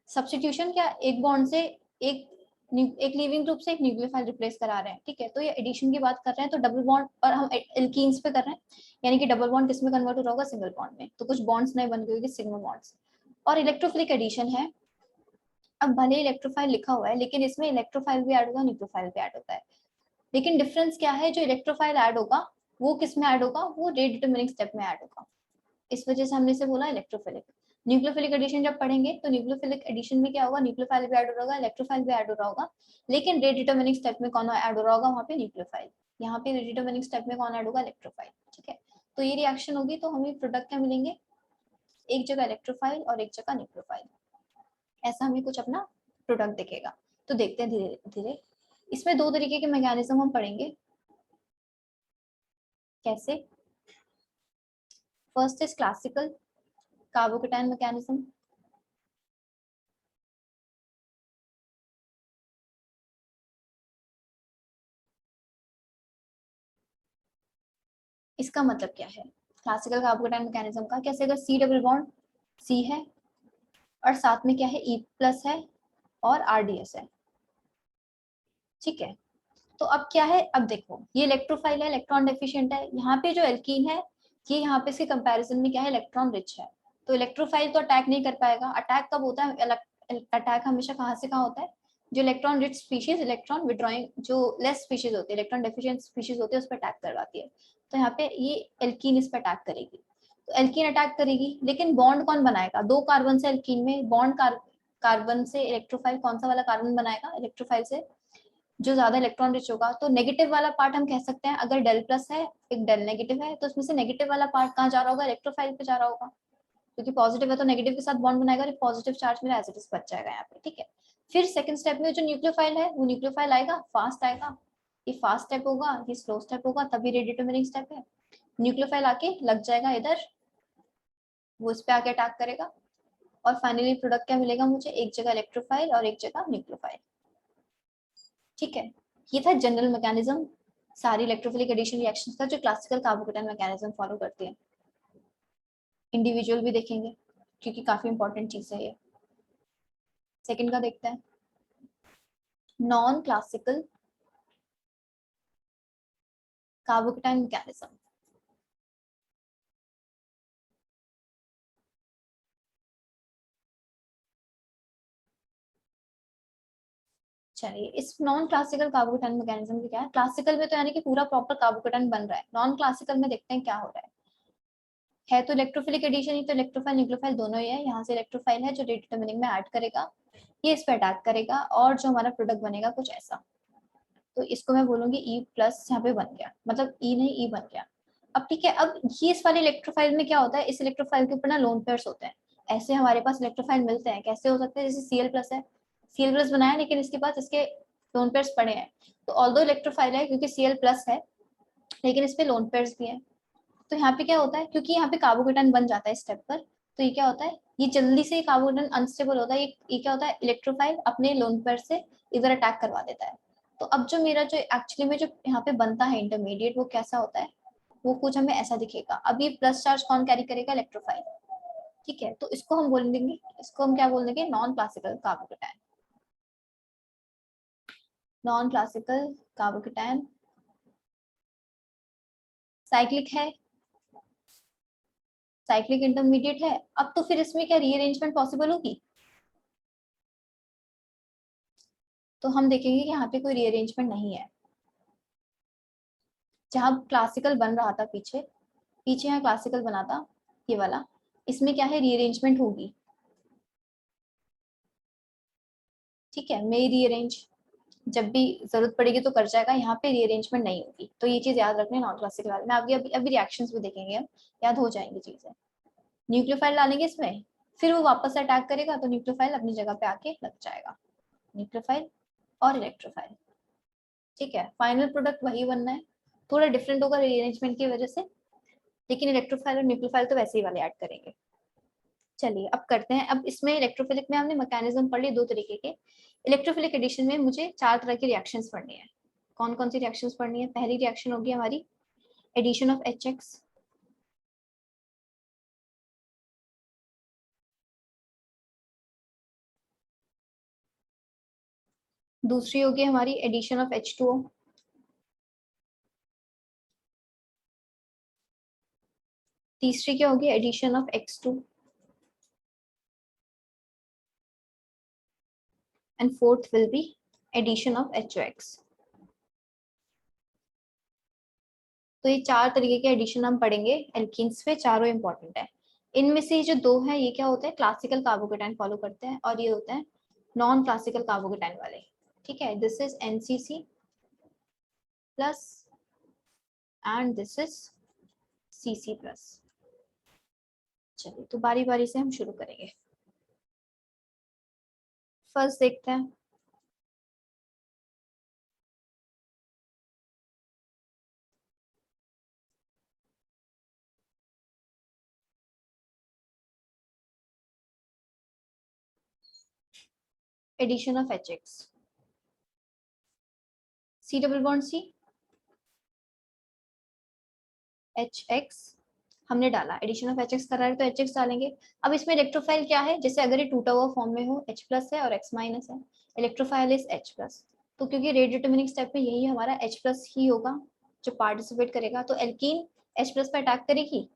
सब्स्टिट्यूशन क्या, एक बॉन्ड से एक एक लिविंग ग्रुप से एक न्यूक्लियोफाइल रिप्लेस करा रहे हैं। ठीक है, तो ये एडिशन की बात कर रहे हैं, तो डबल बॉन्ड और हम एल्कीन्स पे कर रहे हैं, यानी कि डबल बॉन्ड किस में कन्वर्ट हो रहा होगा? सिंगल बॉन्ड में। तो कुछ बॉन्ड्स नए बन गए होंगे, सिग्मा बॉन्ड्स। और इलेक्ट्रोफिलिक एडिशन है, अब भले इलेक्ट्रोफाइल लिखा हुआ है लेकिन इसमें इलेक्ट्रोफाइल भी ऐड होगा, न्यूक्लियोफाइल भी ऐड होता है। लेकिन डिफरेंस क्या है, जो इलेक्ट्रोफाइल ऐड होगा वो किस में ऐड होगा? वो रेट डिटरमिनिंग स्टेप में ऐड होगा। इस वजह से हमने इसे बोला इलेक्ट्रोफिलिक। न्यूक्लियोफिलिक एडिशन जब पढ़ेंगे तो न्यूक्लियोफिलिक एडिशन में क्या होगा? न्यूक्लियोफाइल भी ऐड हो रहा होगा, इलेक्ट्रोफाइल भी ऐड हो रहा होगा, लेकिन रेट डिटरमिनिंग स्टेप में कौन ऐड हो रहा होगा? वहाँ पे न्यूक्लियोफाइल। यहाँ पे रेट डिटरमिनिंग स्टेप में कौन ऐड होगा? इलेक्ट्रोफाइल। ठीक है, तो ये रिएक्शन होगी तो हमें प्रोडक्ट क्या मिलेंगे? एक जगह इलेक्ट्रोफाइल और एक जगह न्यूक्लियोफाइल, ऐसा हमें कुछ अपना प्रोडक्ट दिखेगा। तो देखते हैं धीरे धीरे। इसमें 2 तरीके के मैकेनिज्म हम पढ़ेंगे। कैसे? First is classical carbocation mechanism. इसका मतलब क्या है क्लासिकल कार्बोकेटाइन मैकेनिज्म का? कैसे? अगर सी डबल बॉन्ड सी है और साथ में क्या है ई प्लस है और आरडीएस है. ठीक है, तो अब क्या है, अब देखो ये इलेक्ट्रोफाइल है, इलेक्ट्रॉन डेफिशिएंट है. यहाँ पे जो एल्कीन है ये यहाँ पे इसके कंपैरिजन में क्या है, इलेक्ट्रॉन रिच है. तो इलेक्ट्रोफाइल तो अटैक नहीं कर पाएगा. अटैक कब होता है? अटैक हमेशा कहाँ से कहाँ होता है? जो electron rich species electron withdrawing, जो लेस स्पीशीज होती है इलेक्ट्रॉन डेफिशिएंट स्पीशीज होती है उस पर अटैक करवाती है. तो यहाँ पे ये एल्कीन इस पर अटैक करेगी. तो एल्कीन अटैक करेगी, लेकिन बॉन्ड कौन बनाएगा? 2 कार्बन से एल्कीन में बॉन्ड. कार्बन से इलेक्ट्रोफाइल कौन सा वाला कार्बन बनाएगा इलेक्ट्रोफाइल से? जो ज्यादा इलेक्ट्रॉन रिच होगा. तो नेगेटिव वाला पार्ट हम कह सकते हैं, अगर डेल प्लस है एक डेल नेगेटिव है तो उसमें से नेगेटिव वाला पार्ट कहाँ जा रहा होगा? इलेक्ट्रोफाइल पे जा रहा होगा. क्योंकि पॉजिटिव है तो नेगेटिव के साथ बॉन्ड बनाएगा और पॉजिटिव चार्ज मेरा एज इट इज बच जाएगा यहाँ पे. ठीक है, फिर सेकंड स्टेप में जो न्यूक्लियोफाइल है वो न्यूक्लियोफाइल आएगा, फास्ट आएगा. ये फास्ट स्टेप होगा, ये स्लो स्टेप होगा, तभी रेडियोटर्मिनिंग स्टेप है. न्यूक्लियोफाइल आके लग जाएगा इधर, वो इस पे आके अटैक करेगा और फाइनली प्रोडक्ट क्या मिलेगा मुझे? एक जगह इलेक्ट्रोफाइल और एक जगह न्यूक्लियोफाइल. ठीक है, ये था जनरल मैकेनिज्म सारी इलेक्ट्रोफिलिक एडिशन रिएक्शंस का जो क्लासिकल कार्बोकेटाइन मैकेनिज्म फॉलो करती है. इंडिविजुअल भी देखेंगे क्योंकि काफी इंपॉर्टेंट चीज है ये. सेकंड का देखते हैं, नॉन क्लासिकल कार्बोकेटाइन मैकेनिज्म. चलिए, इस नॉन क्लासिकल कार्बोकेटाइन मैकेनिज्म की क्या है? क्लासिकल में तो यानी कि पूरा प्रॉपर कार्बोकेटाइन बन रहा है. नॉन क्लासिकल में देखते हैं क्या हो रहा है तो इलेक्ट्रोफिलिक एडिशन ही, तो इलेक्ट्रोफाइल न्यूक्लियोफाइल दोनों ही है. यहाँ से इलेक्ट्रोफाइल है जो रेडियोटर्मिनिंग में ऐड करेगा, ये इस पर अटैक करेगा और जो हमारा प्रोडक्ट बनेगा कुछ ऐसा. तो इसको मैं बोलूंगी ई प्लस. यहाँ पे बन गया, मतलब ई नहीं ई बन गया. अब ठीक है, अब ये इस वाले इलेक्ट्रोफाइल में क्या होता है? इस इलेक्ट्रोफाइल के ऊपर ना लोन पेयर्स होते हैं. ऐसे हमारे पास इलेक्ट्रोफाइल मिलते हैं, कैसे हो सकते हैं? जैसे सीएल प्लस है, सीएल प्लस बनाया लेकिन इसके पास इसके लोन पेयर्स पड़े हैं. तो ऑल्दो इलेक्ट्रोफाइल है क्योंकि सीएल प्लस है, लेकिन इस पे लोन पेयर्स भी है. तो यहाँ पे क्या होता है, क्योंकि यहाँ पे कार्बोकेटाइन बन जाता है स्टेप पर, तो ये क्या होता है, ये जल्दी से कार्बोकेटाइन अनस्टेबल होता है. ये क्या होता है, इलेक्ट्रोफाइल अपने लोन पेयर से इधर अटैक करवा देता है. तो अब जो मेरा जो एक्चुअली में जो यहाँ पे बनता है इंटरमीडिएट, वो कैसा होता है? वो कुछ हमें ऐसा दिखेगा. अब ये प्लस चार्ज कौन कैरी करेगा? इलेक्ट्रोफाइल. ठीक है, तो इसको हम बोल देंगे, इसको हम क्या बोल देंगे? Non classical carbocation. Non classical carbocation cyclic है, साइक्लिक इंटरमीडिएट है. अब तो फिर इसमें क्या रीअरेंजमेंट पॉसिबल होगी? तो हम देखेंगे कि यहाँ पे कोई रीअरेंजमेंट नहीं है. जहाँ क्लासिकल बन रहा था पीछे, पीछे यहाँ क्लासिकल बना था ये वाला, इसमें क्या है रीअरेंजमेंट होगी. ठीक है, मे रीअरेंज जब भी जरूरत पड़ेगी तो कर जाएगा. यहाँ पे रीअरेंजमेंट नहीं होगी, तो ये चीज याद रखना नॉन क्लासिकल वाले में. अभी अभी अभी रिएक्शंस भी देखेंगे हम, याद हो जाएंगी चीजें. न्यूक्लियोफाइल डालेंगे इसमें, फिर वो वापस से अटैक करेगा तो न्यूक्लियोफाइल अपनी जगह पे आके लग जाएगा. न्यूक्लियोफाइल और इलेक्ट्रोफाइल. ठीक है, फाइनल प्रोडक्ट वही बनना है, थोड़ा डिफरेंट होगा रीअरेंजमेंट की वजह से, लेकिन इलेक्ट्रोफाइल और न्यूक्लियोफाइल तो वैसे ही वाले ऐड करेंगे. चलिए अब करते हैं. अब इसमें इलेक्ट्रोफिलिक में हमने मैकेनिज्म पढ़ ली 2 तरीके के. इलेक्ट्रोफिलिक एडिशन में मुझे 4 तरह की रिएक्शंस पढ़नी है. कौन कौन सी रिएक्शंस पढ़नी है? पहली रिएक्शन होगी हमारी एडिशन ऑफ HX. दूसरी होगी हमारी एडिशन ऑफ H2O. तीसरी क्या होगी? Addition of X2. And fourth will be addition of HOX. तो ये 4 तरीके के एडिशन हम पढ़ेंगे एल्कीन्स पे, चारों इंपॉर्टेंट है. इनमें से जो 2 है ये क्या होते हैं? क्लासिकल कार्बोकेटाइन फॉलो करते हैं और ये होते हैं नॉन क्लासिकल कार्बोकेटाइन वाले. ठीक है, this is NCC plus and this is CC plus. चलिए, तो बारी बारी से हम शुरू करेंगे. फर्स्ट देखते हैं addition of HX, C double bond C, HX हमने डाला, एडिशन ऑफ HX कर रहा है तो HX डालेंगे। अब इसमें इलेक्ट्रोफाइल क्या है, जैसे अगर ये टूटा हुआ फॉर्म में हो, H प्लस है और X माइनस है, इलेक्ट्रोफाइल इज H प्लस। तो क्योंकि रेट डिटर्मिनिंग स्टेप में यही हमारा H प्लस ही होगा जो पार्टिसिपेट करेगा, तो एल्कीन H प्लस पे अटैक करेगी,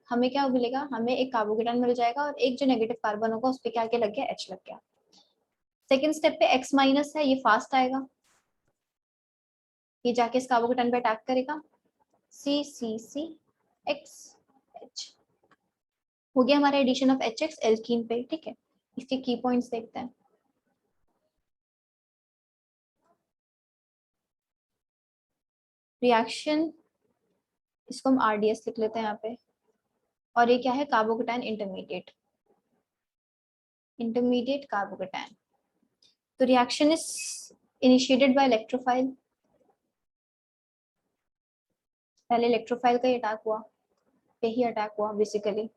हमें क्या मिलेगा, हमें एक कार्बोकेटाइन मिल जाएगा और एक जो नेगेटिव कार्बन होगा उस पर क्या क्या लग गया, H लग गया। सेकेंड स्टेप पे X माइनस है, ये फास्ट आएगा, ये जाके इस कार्बोकेटाइन पे अटैक करेगा, CCCXH हो गया हमारा एडिशन ऑफ HX एल्कीन पे। ठीक है, इसके की पॉइंट्स देखते हैं। रिएक्शन, इसको हम RDS लिख लेते हैं यहाँ पे, और ये क्या है, कार्बोकेटाइन इंटरमीडिएट, इंटरमीडिएट कार्बोकेटाइन। तो reaction is initiated by electrophile, पहले इलेक्ट्रोफाइल का ही अटैक हुआ, पे ही अटैक हुआ basically.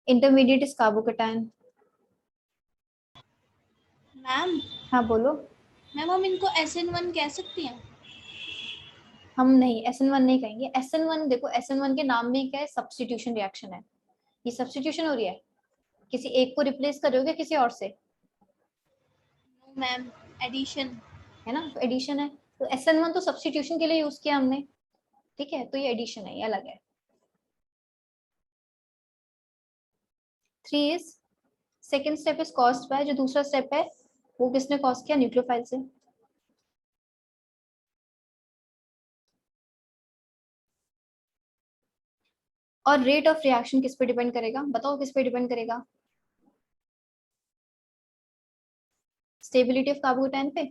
Intermediate is carbocation. Ma'am हाँ बोलो। मैम हम इनको SN1 कह सकते हैं? हम नहीं, SN1 नहीं कहेंगे। SN1 देखो, SN1 के नाम में क्या है, सब्स्टिट्यूशन रिएक्शन है, ये सब्स्टिट्यूशन हो रही है, किसी एक को रिप्लेस कर रहे हो क्या किसी और से, मैम एडिशन है ना, तो एडिशन है। तो SN1 तो सब्स्टिट्यूशन के लिए यूज किया हमने, ठीक है, तो ये एडिशन है, ये अलग है। 3 is second step is caused by, जो दूसरा स्टेप है वो किसने कॉज किया, न्यूक्लियोफाइल से। और रेट ऑफ रिएक्शन किस पे डिपेंड करेगा, बताओ किस पे डिपेंड करेगा, स्टेबिलिटी ऑफ कार्बोकेटाइन पे,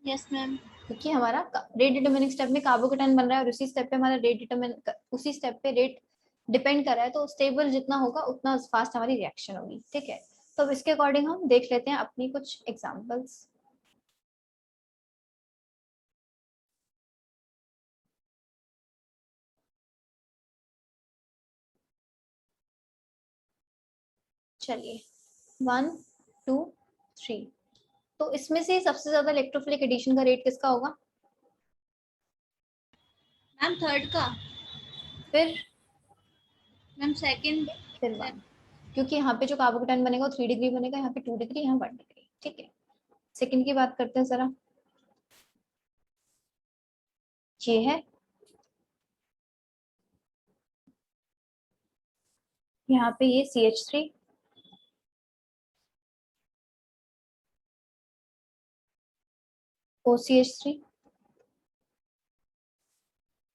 यस मैम। क्योंकि हमारा रेट डिटरमिनिंग स्टेप में कार्बोकेटाइन बन रहा है और उसी स्टेप पे हमारा रेट डिटरमिन, उसी स्टेप पे रेट डिपेंड कर रहा है, तो स्टेबल जितना होगा उतना फास्ट हमारी रिएक्शन होगी। ठीक है, तो इसके अकॉर्डिंग हम देख लेते हैं अपनी कुछ एग्जांपल्स। चलिए 1 2 3, तो इसमें से सबसे ज्यादा इलेक्ट्रोफिलिक एडिशन का रेट किसका होगा, मैम थर्ड का। फिर मैम सेकंड। फिर 1, क्योंकि यहाँ पे जो कार्बोकेटाइन बनेगा वो 3 डिग्री बनेगा, यहाँ पे 2 डिग्री, यहाँ 1 डिग्री। ठीक है, सेकंड की बात करते हैं जरा, ये है, यहाँ पे ये CH3, OCH3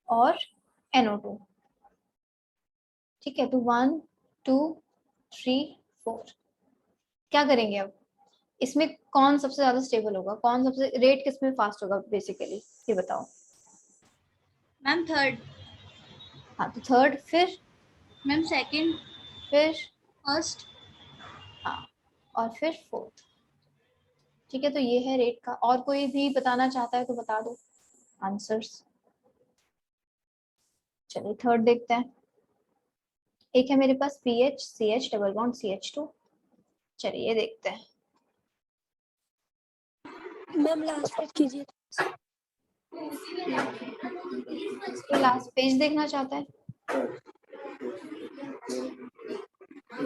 और NO2। ठीक है, तो 1 2 3 4, क्या करेंगे अब, इसमें कौन सबसे ज्यादा स्टेबल होगा, कौन सबसे रेट किस में फास्ट होगा बेसिकली, ये बताओ। Ma'am third. हाँ, तो थर्ड, फिर मैम सेकंड। फिर फर्स्ट। हाँ, और फिर फोर्थ। ठीक है, तो ये है रेट का, और कोई भी बताना चाहता है तो बता दो आंसर्स। चलिए थर्ड देखते हैं, एक है मेरे पास PH CH double bond CH2, चलिए ये देखते हैं। मैम लास्ट पेज कीजिए। ये लास्ट पेज देखना चाहता है,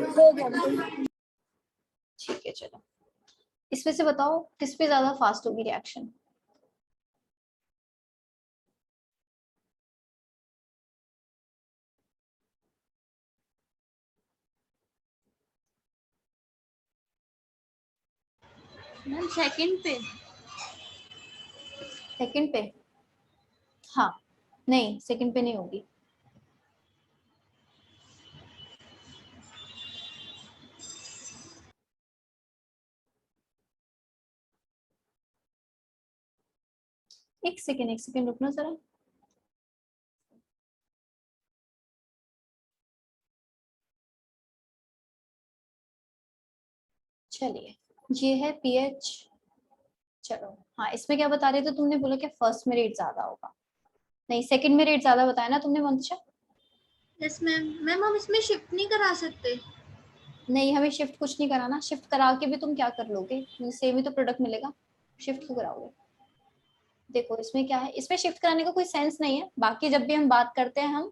हो गया मैम। ठीक है चलो, इसमें से बताओ किस पे ज्यादा फास्ट होगी रिएक्शन, मैम सेकंड पे। सेकंड पे, हाँ नहीं सेकंड पे नहीं होगी, एक सेकंड रुकना जरा। चलिए ये है PH, चलो हाँ, इसमें क्या बता रहे थे तुमने, बोला क्या फर्स्ट में रेट ज्यादा होगा, नहीं सेकंड में रेट ज्यादा बताया ना तुमने मंतशा। Yes ma'am. मैम हम इसमें शिफ्ट नहीं करा सकते? नहीं, हमें शिफ्ट कुछ नहीं कराना। शिफ्ट करा के भी तुम क्या कर लोगे, सेम ही तो प्रोडक्ट मिलेगा, शिफ्ट क्यों कराओगे? देखो इसमें क्या है, इसमें शिफ्ट कराने का कोई सेंस नहीं है। बाकी जब भी हम बात करते हैं, हम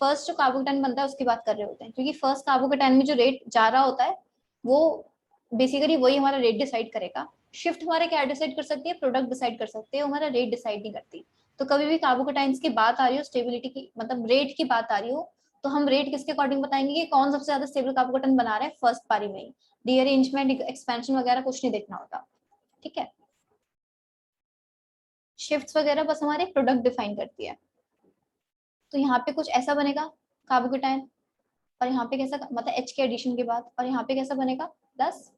फर्स्ट जो कार्बोकेटाइन बनता है उसकी बात कर रहे होते हैं, क्योंकि फर्स्ट कार्बोकेटाइन में जो रेट जा रहा होता है वो बेसिकली वही हमारा रेट डिसाइड करेगा। शिफ्ट हमारे क्या डिसाइड कर सकती है, प्रोडक्ट डिसाइड कर सकते हैं, हमारा रेट डिसाइड नहीं करती। तो कभी भी कार्बोकेटाइंस की बात आ रही हो, स्टेबिलिटी की मतलब रेट की बात आ रही हो, तो हम रेट किसके अकॉर्डिंग बताएंगे कि कौन सबसे ज्यादा स्टेबल कार्बोकेटाइन बना रहा है फर्स्ट पारी में ही। रीअरेंजमेंट, एक्सपेंशन वगैरह कुछ नहीं देखना होता, ठीक है। शिफ्ट्स वगैरह बस हमारे प्रोडक्ट डिफाइन करती है। तो यहाँ पे कुछ ऐसा बनेगा कार्बोकेटाइन, और यहाँ पे कैसा मतलब H के एडिशन के बाद, और यहाँ पे कैसा बनेगा प्लस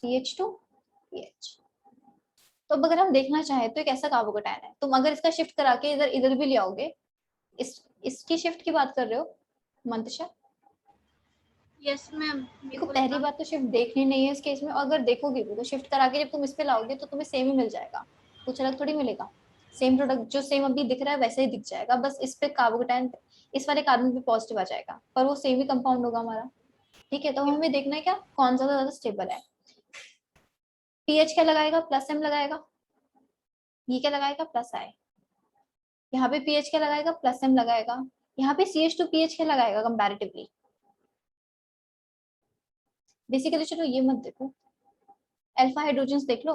CH2CH। तो अब अगर हम देखना चाहें तो एक ऐसा कार्बोकेटाइन है, तुम अगर इसका शिफ्ट करा के इधर इधर भी ले आओगे, इसकी शिफ्ट की बात कर रहे हो मंतशा? यस मैम, देखो बिल्कुल पहली हाँ। बात तो शिफ्ट देखनी नहीं है इस केस में, और अगर देखोगे भी तो शिफ्ट करा के जब तुम इस पे लाओगे तो तुम्हें सेम ही मिल जाएगा, कुछ अलग थोड़ी मिलेगा। सेम प्रोडक्ट जो सेम अभी दिख रहा है वैसे ही दिख जाएगा, बस इस पे कार्बोकेटाइन, इस वाले कार्बन पे पॉजिटिव आ जाएगा, पर वो सेम ही कंपाउंड होगा हमारा, ठीक है। तो हमें देखना है क्या कौन सा ज्यादा स्टेबल है। पीएच क्या लगाएगा, प्लस एम लगाएगा, ये क्या लगाएगा प्लस आई, यहाँ पे पीएच क्या लगाएगा प्लस एम लगाएगा, यहाँ पे CH2 पीएच क्या लगाएगा कंपैरेटिवली। बेसिकली चलो ये मत देखो, अल्फा हाइड्रोजन्स देख लो।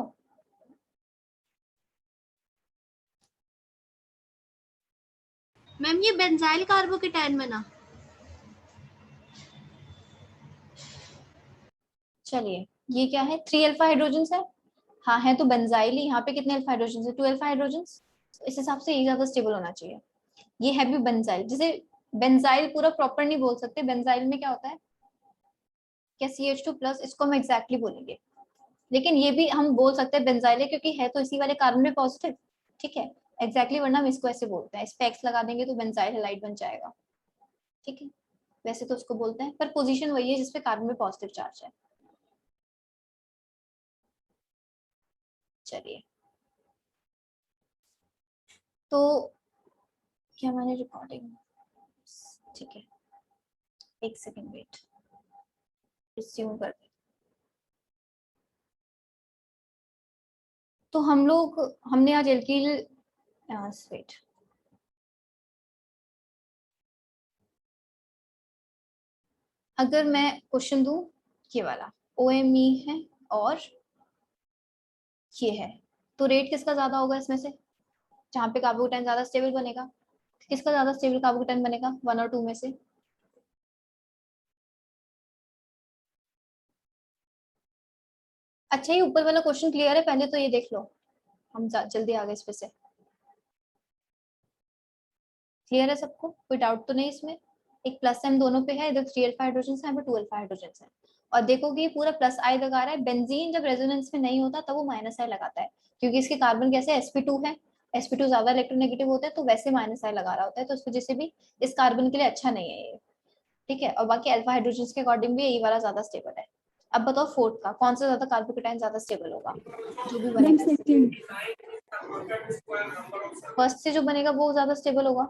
मैम ये बेंजाइल कार्बोकेटाइन बना। चलिए ये क्या है, 3 अल्फा हाइड्रोजन्स है, हाँ है तो बेंजाइल ही। यहाँ पे कितने अल्फा हाइड्रोजन्स है, 2 अल्फा हाइड्रोजन्स। इस हिसाब से ये ज्यादा स्टेबल होना चाहिए। ये है भी बेंजाइल, जिसे बेंजाइल पूरा प्रॉपर नहीं बोल सकते, बेंजाइल में क्या होता है क्या CH2 प्लस, इसको हम एग्जैक्टली बोलेंगे, लेकिन ये भी हम बोल सकते हैं बेंजाइल है क्योंकि है तो इसी वाले कार्बन में पॉजिटिव, ठीक है एग्जैक्टली, वरना हम इसको ऐसे बोलते हैं, इस पे एक्स लगा देंगे तो बेंजाइल हैलाइड बन जाएगा, ठीक है। वैसे तो उसको बोलते हैं, पर पोजीशन वही है जिसपे कार्बन में पॉजिटिव चार्ज है। चलिए तो क्या मैंने रिकॉर्डिंग, ठीक है एक सेकेंड वेट, रिज्यूम कर दे। तो हम लोग, हमने आज एल्किल, वेट, अगर मैं क्वेश्चन दूं ये वाला OMe है और ये है, तो रेट किसका ज्यादा होगा इसमें से, जहाँ पे कार्बोकेटाइन ज्यादा स्टेबल बनेगा, किसका ज्यादा स्टेबल कार्बोकेटाइन बनेगा 1 और 2 में से। अच्छा ये ऊपर वाला क्वेश्चन क्लियर है, पहले तो ये देख लो, हम जल्दी आ गए इस पे से। क्लियर है सबको, कोई डाउट तो नहीं इसमें। एक प्लस एम दोनों पे है, इधर 3 अल्फा हाइड्रोजन है, यहाँ पे 2 अल्फा हाइड्रोजन है। और देखोगे पूरा प्लस आई लगा रहा है, बेंजीन जब रेजोनेंस में नहीं होता तब वो माइनस आई लगाता है, क्योंकि इसके कार्बन कैसे sp2 है, sp2 ज्यादा इलेक्ट्रोनेगेटिव होता है तो वैसे माइनस आई लगा रहा होता है, तो इस वजह से भी इस कार्बन के लिए अच्छा नहीं है ये, ठीक है। और बाकी अल्फा हाइड्रोजन के अकॉर्डिंग भी यही वाला ज्यादा स्टेबल है। अब बताओ फोर्थ का कौन सा ज्यादा कार्बोकेटाइन ज्यादा स्टेबल होगा, जो भी मैम बनेगा इससे। सेकंड। फर्स्ट से जो बनेगा वो ज्यादा स्टेबल होगा।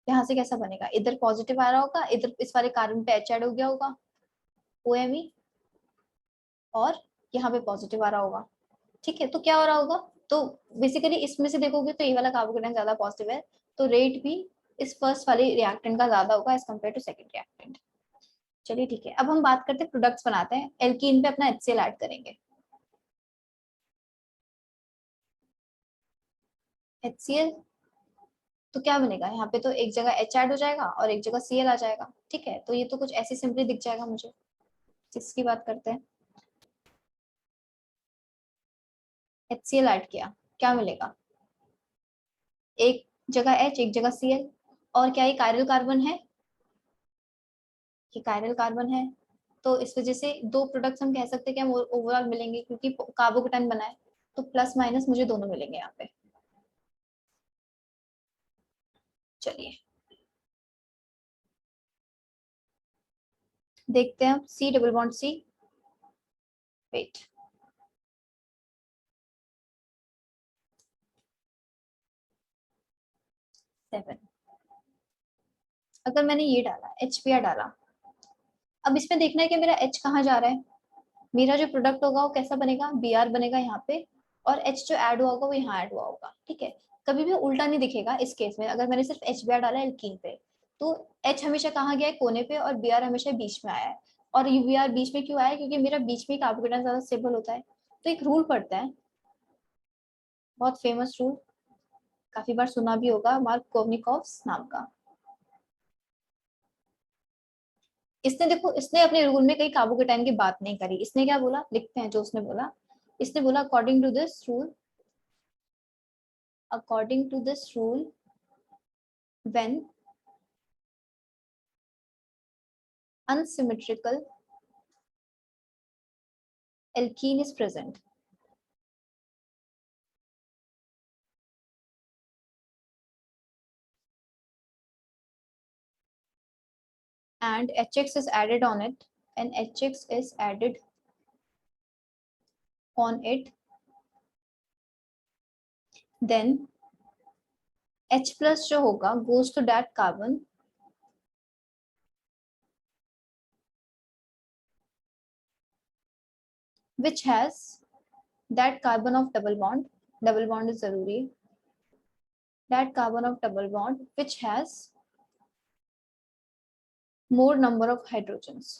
यहाँ से कैसा बनेगा, इधर पॉजिटिव आ रहा होगा, इधर इस वाले कार्बन पे H ऐड हो गया होगा OMe, और यहाँ पे पॉजिटिव आ रहा होगा, ठीक है। तो क्या हो रहा होगा, तो बेसिकली इसमें से देखोगे तो ये वाला कार्बोकेटाइन ज्यादा पॉजिटिव है, तो रेट भी इस फर्स्ट वाले रिएक्टेंट का ज्यादा होगा as compare to second reactant. चलिए ठीक है, अब हम बात करते हैं प्रोडक्ट्स बनाते हैं। एल्कीन पे अपना HCl ऐड करेंगे। HCl तो क्या बनेगा, यहाँ पे तो एक जगह H ऐड हो जाएगा और एक जगह Cl आ जाएगा, ठीक है। तो ये तो कुछ ऐसे सिंपली दिख जाएगा मुझे। 6 की बात करते हैं, HCl ऐड किया, क्या मिलेगा, एक जगह H एक जगह Cl, और क्या ये कायरल कार्बन है, ये कायरल कार्बन है, तो इस वजह से दो प्रोडक्ट्स हम कह सकते हैं कि हम ओवरऑल मिलेंगे, क्योंकि कार्बोकेटाइन बना है तो प्लस माइनस मुझे दोनों मिलेंगे यहाँ पे। चलिए देखते हैं, C double bond C, wait, seven. अगर मैंने ये डाला HBr डाला, अब इसमें देखना है कि मेरा H कहाँ जा रहा है। मेरा जो प्रोडक्ट होगा वो कैसा बनेगा, Br बनेगा यहाँ पे, और H जो ऐड हुआ होगा वो यहाँ ऐड हुआ होगा। ठीक है, कभी भी उल्टा नहीं दिखेगा इस केस में। अगर मैंने सिर्फ HBr डाला है एल्कीन पे, तो H हमेशा कहाँ गया है, कोने पे, और Br हमेशा बीच में आया है। और ये Br बीच में क्यों आया है, क्योंकि मेरा बीच में कार्बोकेटाइन ज्यादा स्टेबल होता है। तो एक रूल पड़ता है, बहुत फेमस रूल, काफी बार सुना भी होगा, मार्कोवनिकोव्स नाम का। इसने देखो, इसने अपने रूल में कई कार्बोकेटाइन की बात नहीं करी। इसने क्या बोला, लिखते हैं जो उसने बोला। इसने बोला according to this rule, according to this rule, when unsymmetrical alkene is present, and HX is added on it, and HX is added on it, then H plus जो होगा goes to that carbon which has that carbon of double bond is जरूरी, that carbon of double bond which has more number of hydrogens।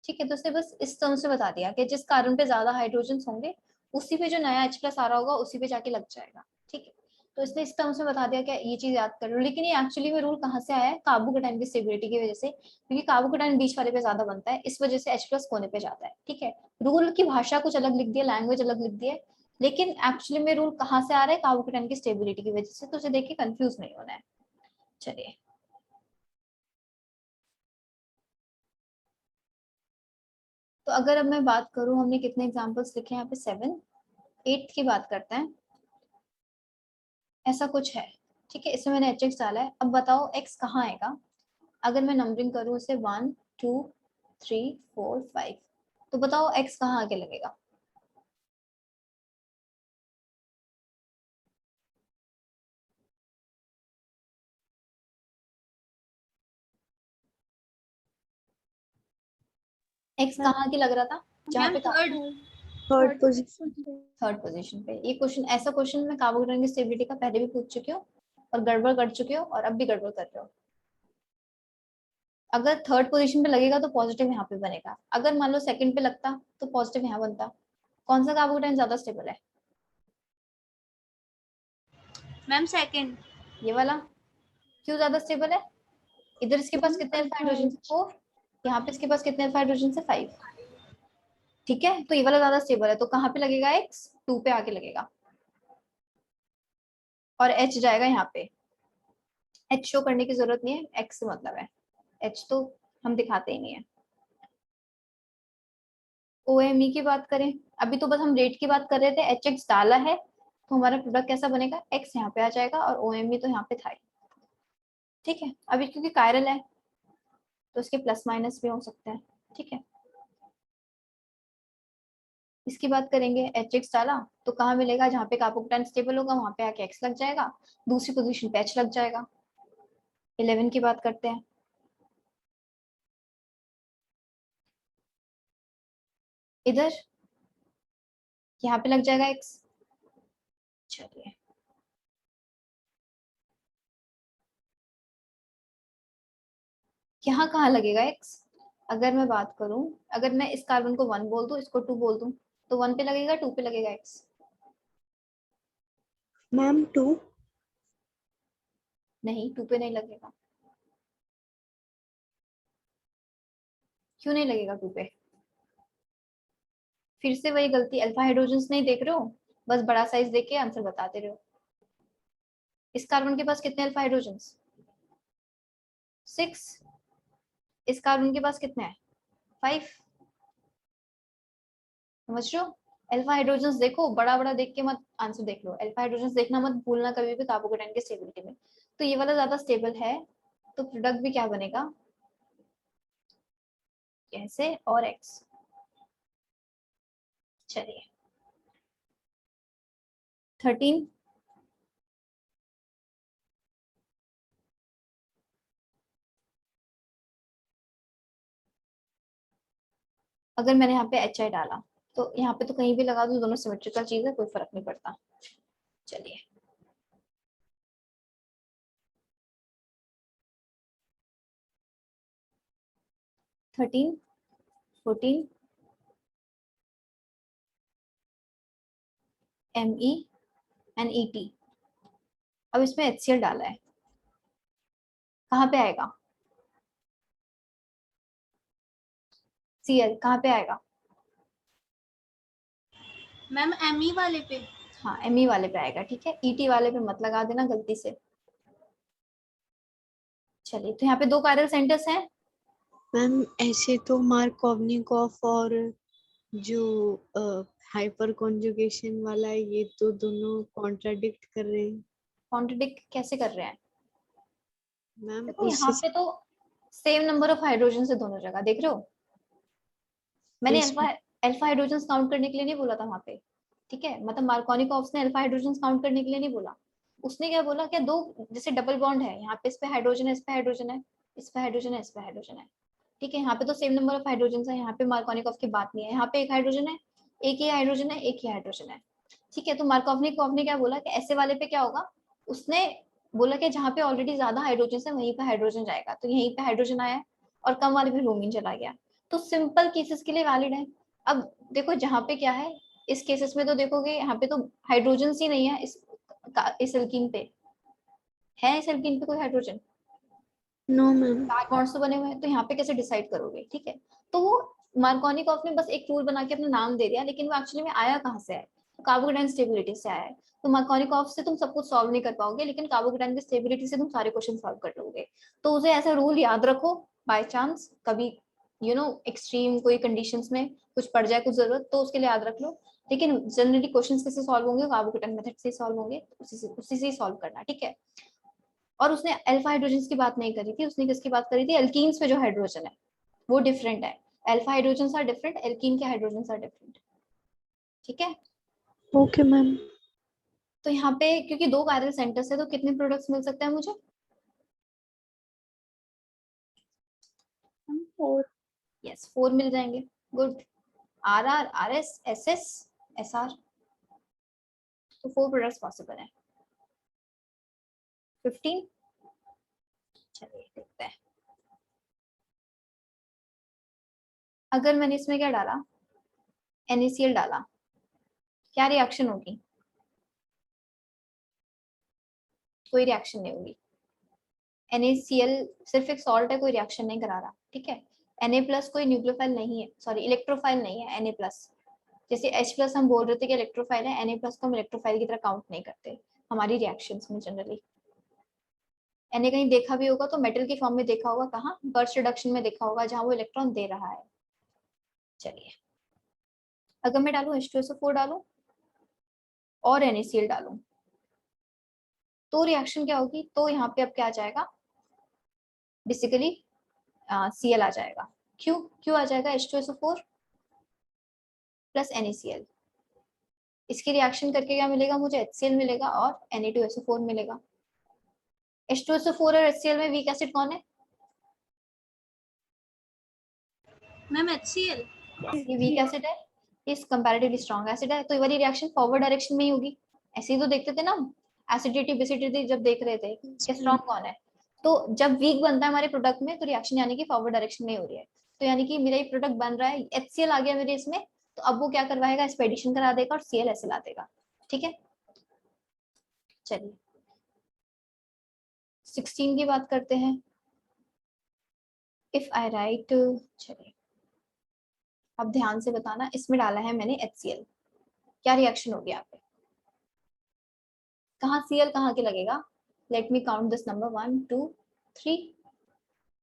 ठीक है, तो उसने बस इस term से बता दिया कि जिस कार्बन पे ज्यादा हाइड्रोजन होंगे उसी पे जो नया H प्लस आ रहा होगा उसी पे जाके लग जाएगा। ठीक है, तो इसने इस टर्म से बता दिया कि ये चीज याद कर लो। लेकिन ये एक्चुअली में रूल कहाँ से आया है, कार्बोकेटाइन की स्टेबिलिटी की वजह से, क्योंकि कार्बोकेटाइन बीच वाले पे ज्यादा बनता है, इस वजह से H प्लस कोने पे जाता है। ठीक है, रूल की भाषा कुछ अलग लिख दिया, लैंग्वेज अलग लिख दिया, लेकिन एक्चुअली में रूल कहाँ से आ रहा है, कार्बोकेटाइन की स्टेबिलिटी की वजह से। तो उसे देख के कंफ्यूज नहीं होना है। चलिए, तो अगर अब मैं बात करूं, हमने कितने एग्जांपल्स लिखे हैं यहाँ पे, 7। 8th की बात करते हैं। ऐसा कुछ है, ठीक है, इसमें मैंने HX डाला है। अब बताओ X कहाँ आएगा। अगर मैं नंबरिंग करूं इसे 1 2 3 4 5, तो बताओ X कहाँ आगे लगेगा। X कहाँ आगे लग रहा था, जहाँ मैम पे third third position. Third position पे। ये क्वेश्चन, ऐसा क्वेश्चन मैं कार्बोकेटाइन की स्टेबिलिटी का पहले भी पूछ चुकी हूँ और गड़बड़ कर चुके हो, और अब भी गड़बड़ कर रहे हो। अगर थर्ड पोजीशन पे लगेगा तो पॉजिटिव यहाँ पे बनेगा, अगर मान लो सेकंड पे लगता तो पॉजिटिव यहाँ बनता। कौन सा कार्बोकेटाइन ज्यादा स्टेबल है, मैम सेकंड। ये वाला। क्यों ज्यादा स्टेबल है, इधर इसके पास कितने अल्फा हाइड्रोजन है, 4, यहाँ पे इसके पास कितने अल्फा हाइड्रोजन है, 5। ठीक है, तो ये वाला ज्यादा स्टेबल है, तो कहाँ पे लगेगा X, 2 पे आके लगेगा, और H जाएगा यहाँ पे। H शो करने की जरूरत नहीं है, X से मतलब है, H तो हम दिखाते ही नहीं है। OMe की बात करें, अभी तो बस हम रेट की बात कर रहे थे, HX डाला है तो हमारा प्रोडक्ट कैसा बनेगा, X यहाँ पे आ जाएगा और OMe तो यहाँ पे था ही। ठीक है, अभी क्योंकि कायरल है तो इसके प्लस माइनस भी हो सकते हैं। ठीक है, इसकी बात करेंगे, HX डाला तो कहाँ मिलेगा, जहाँ पे कार्बोकेटाइन स्टेबल होगा वहां पे आके X लग जाएगा, दूसरी पोजीशन पे H लग जाएगा। 11 की बात करते हैं, इधर यहाँ पे लग जाएगा X। चलिए, यहाँ कहाँ लगेगा X, अगर मैं बात करूं, अगर मैं इस कार्बन को 1 बोल दूं, इसको 2 बोल दूं, तो 1 पे लगेगा, 2 पे लगेगा X। मैम 2। नहीं, 2 पे नहीं लगेगा। क्यों नहीं लगेगा 2 पे, फिर से वही गलती, अल्फा हाइड्रोजन नहीं देख रहे हो, बस बड़ा साइज देख के आंसर बताते रहो। इस कार्बन के पास कितने अल्फा हाइड्रोजन, 6। इस कार्बन के पास कितने हैं, 5। समझ रहे हो, अल्फा हाइड्रोजन देखो, बड़ा बड़ा देख के मत आंसर देख लो, अल्फा हाइड्रोजन देखना मत भूलना कभी भी कार्बोकेटाइन की स्टेबिलिटी में। तो ये वाला ज्यादा स्टेबल है, तो प्रोडक्ट भी क्या बनेगा, कैसे, और X। चलिए, 13। अगर मैंने यहाँ पे HI डाला तो यहाँ पे तो कहीं भी लगा दो, दोनों सिमेट्रिकल चीज है, कोई फर्क नहीं पड़ता। चलिए, थर्टीन, 14, ME एंड ET। अब इसमें HCl डाला है, कहाँ पे आएगा? Cl कहाँ पे आएगा? मैम एमई वाले पे। हाँ, ME वाले पे आएगा, ठीक है। ET वाले पे मत लगा देना गलती से। चलिए, तो यहाँ पे दो कायरल सेंटर्स हैं। मैम ऐसे तो मार्कोवनिकॉफ और जो हाइपर कॉन्जुगेशन वाला है, ये तो दोनों कॉन्ट्राडिक्ट कर रहे हैं। कॉन्ट्रडिक्ट कैसे कर रहे हैं? मैम देखो यहाँ उससे पे तो सेम नंबर ऑफ हाइड्रोजन से दोनों जगह, देख रहे हो? मैंने yes, alpha alpha hydrogen count करने के लिए नहीं बोला था वहां पे, ठीक है। मतलब मार्कोनिकॉफ ने अल्फा हाइड्रोजन काउंट करने के लिए नहीं बोला। उसने क्या बोला, क्या दो जैसे डबल बॉन्ड है, यहाँ पे इस पे हाइड्रोजन है, इस पे हाइड्रोजन है, इस पे हाइड्रोजन है, इस पे हाइड्रोजन है, ठीक है। यहाँ पे तो सेम नंबर ऑफ हाइड्रोजन है, यहाँ पे मार्कोनिकॉफ की बात नहीं है। यहाँ पे एक हाइड्रोजन है, एक ही हाइड्रोजन है, एक ही हाइड्रोजन है, ठीक है। तो मार्कोनिकॉफ ने क्या बोला कि ऐसे वाले पे क्या होगा, उसने बोला कि जहाँ पे ऑलरेडी ज्यादा हाइड्रोजन है वहीं पे हाइड्रोजन जाएगा, तो यहीं पे हाइड्रोजन आया और कम वाले पे ब्रोमीन चला गया। तो सिंपल केसेस के लिए वैलिड है। अब देखो जहाँ पे क्या है, इस केसेस में तो देखोगे यहाँ पे तो हाइड्रोजन ही नहीं है इस एल्कीन पे। है इस एल्कीन पे कोई हाइड्रोजन? No ma'am. चार बॉन्ड्स तो बने हुए हैं, तो यहाँ पे कैसे डिसाइड करोगे, ठीक है। तो वो मार्कोनिकॉफ ने बस एक रूल बना के अपना नाम दे दिया, लेकिन वो एक्चुअली में आया कहाँ से है? तो कार्बोकेटाइन स्टेबिलिटी से आया है। तो मार्कोनिकॉफ से तुम सब कुछ सॉल्व नहीं कर पाओगे, लेकिन कार्बोकेटाइन की स्टेबिलिटी से तुम सारे क्वेश्चन सॉल्व कर लोगे। तो उसे ऐसा रूल याद रखो, बाय चांस कभी एक्सट्रीम कोई कंडीशंस में कुछ पड़ जाए, कुछ जरूरत, तो उसके लिए याद रख लो। लेकिन जनरली क्वेश्चंस कैसे सॉल्व होंगे, कार्बोकेटाइन मेथड से सॉल्व होंगे, उसी से सॉल्व करना, ठीक है। और उसने अल्फा हाइड्रोजन की बात नहीं करी थी, उसने किसकी बात करी थी? एल्कीन्स पे जो हाइड्रोजन है वो डिफरेंट है। Alpha hydrogen are different, alkene के हाइड्रोजन आर डिफरेंट, ठीक है। Okay ma'am. तो यहाँ पे क्योंकि दो कायरल सेंटर्स है, तो कितने प्रोडक्ट्स मिल सकते हैं मुझे? 4। यस, 4 मिल जाएंगे। Good. RR, RS, SS, SR, तो 4 प्रोडक्ट्स पॉसिबल है। 15। चलिए देखते हैं, अगर मैंने इसमें क्या डाला, NaCl डाला, क्या रिएक्शन होगी? कोई रिएक्शन नहीं होगी। NaCl सिर्फ एक सॉल्ट है, कोई रिएक्शन नहीं करा रहा, ठीक है। Na+ कोई न्यूक्लियोफाइल नहीं है, सॉरी इलेक्ट्रोफाइल नहीं है Na+। जैसे H+ हम बोल रहे थे कि इलेक्ट्रोफाइल है, Na+ को हम इलेक्ट्रोफाइल की तरह काउंट नहीं करते हमारी रिएक्शंस में जनरली। Na कहीं देखा भी होगा तो मेटल की फॉर्म में देखा होगा, कहाँ? बर्स्ट रिडक्शन में देखा होगा, जहाँ वो इलेक्ट्रॉन दे रहा है। चलिए, अगर मैं डालूं H2SO4 डालूं और NaCl डालूं, तो रिएक्शन क्या होगी? तो यहाँ पे अब क्या आ जाएगा, बेसिकली Cl आ जाएगा। क्यों आ जाएगा? H2SO4 प्लस NaCl, इसकी रिएक्शन करके क्या मिलेगा मुझे? HCl मिलेगा और Na2SO4 मिलेगा। H2SO4 और HCl में वीक एसिड कौन है? Ma'am HCl। ये वीक एसिड है, इस कंपैरेटिवली स्ट्रॉन्ग एसिड है, तो ये वाली रिएक्शन फॉरवर्ड डायरेक्शन में ही होगी। ऐसे ही तो देखते थे ना, एसिडिटी बेसिडिटी जब देख रहे थे कि स्ट्रॉन्ग कौन है। तो जब वीक बनता है हमारे प्रोडक्ट में, तो रिएक्शन यानी कि फॉरवर्ड डायरेक्शन में हो रही है। तो यानी कि मेरा ये प्रोडक्ट बन रहा है, HCl आ गया मेरे इसमें, तो अब वो क्या करवाएगा? इस पे एडिशन करा देगा और Cl ऐसे ला देगा, ठीक है। चलिए 16 की बात करते हैं। इफ आई राइट, चलिए अब ध्यान से बताना, इसमें डाला है मैंने HCl, क्या रिएक्शन होगी यहाँ पे? कहाँ Cl कहाँ के लगेगा? Let me count this number, 1 2 3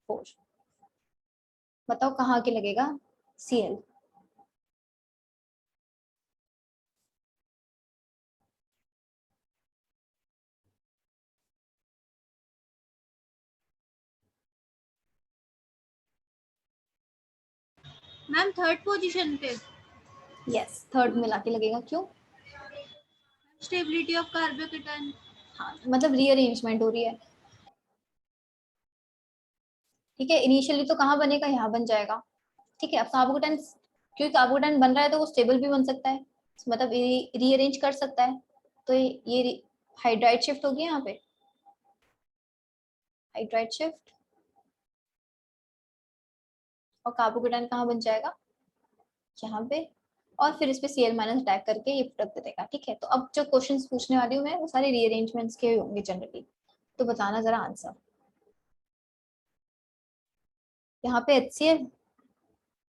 4। बताओ कहाँ के लगेगा Cl? मैम थर्ड पोजीशन पे। यस, थर्ड में लाके लगेगा। क्यों? Stability of carbocation. हाँ, मतलब रीअरेंजमेंट हो रही है, ठीक है। इनिशियली तो कहाँ बनेगा? यहाँ बन जाएगा, ठीक है। अब कार्बोकेटाइन क्योंकि कार्बोकेटाइन बन रहा है तो वो स्टेबल भी बन सकता है, मतलब रीअरेंज कर सकता है। तो ये हाइड्राइड शिफ्ट होगी यहाँ पे, हाइड्राइड शिफ्ट, और कार्बोकेटाइन कहाँ बन जाएगा, यहाँ पे, और फिर इस पे Cl माइनस अटैक करके ये प्रोडक्ट दे देगा। ठीक है, तो अब जो क्वेश्चंस पूछने वाली हूँ मैं वो सारे रीअरेंजमेंट्स के होंगे जनरली, तो बताना जरा आंसर। यहाँ पे HCl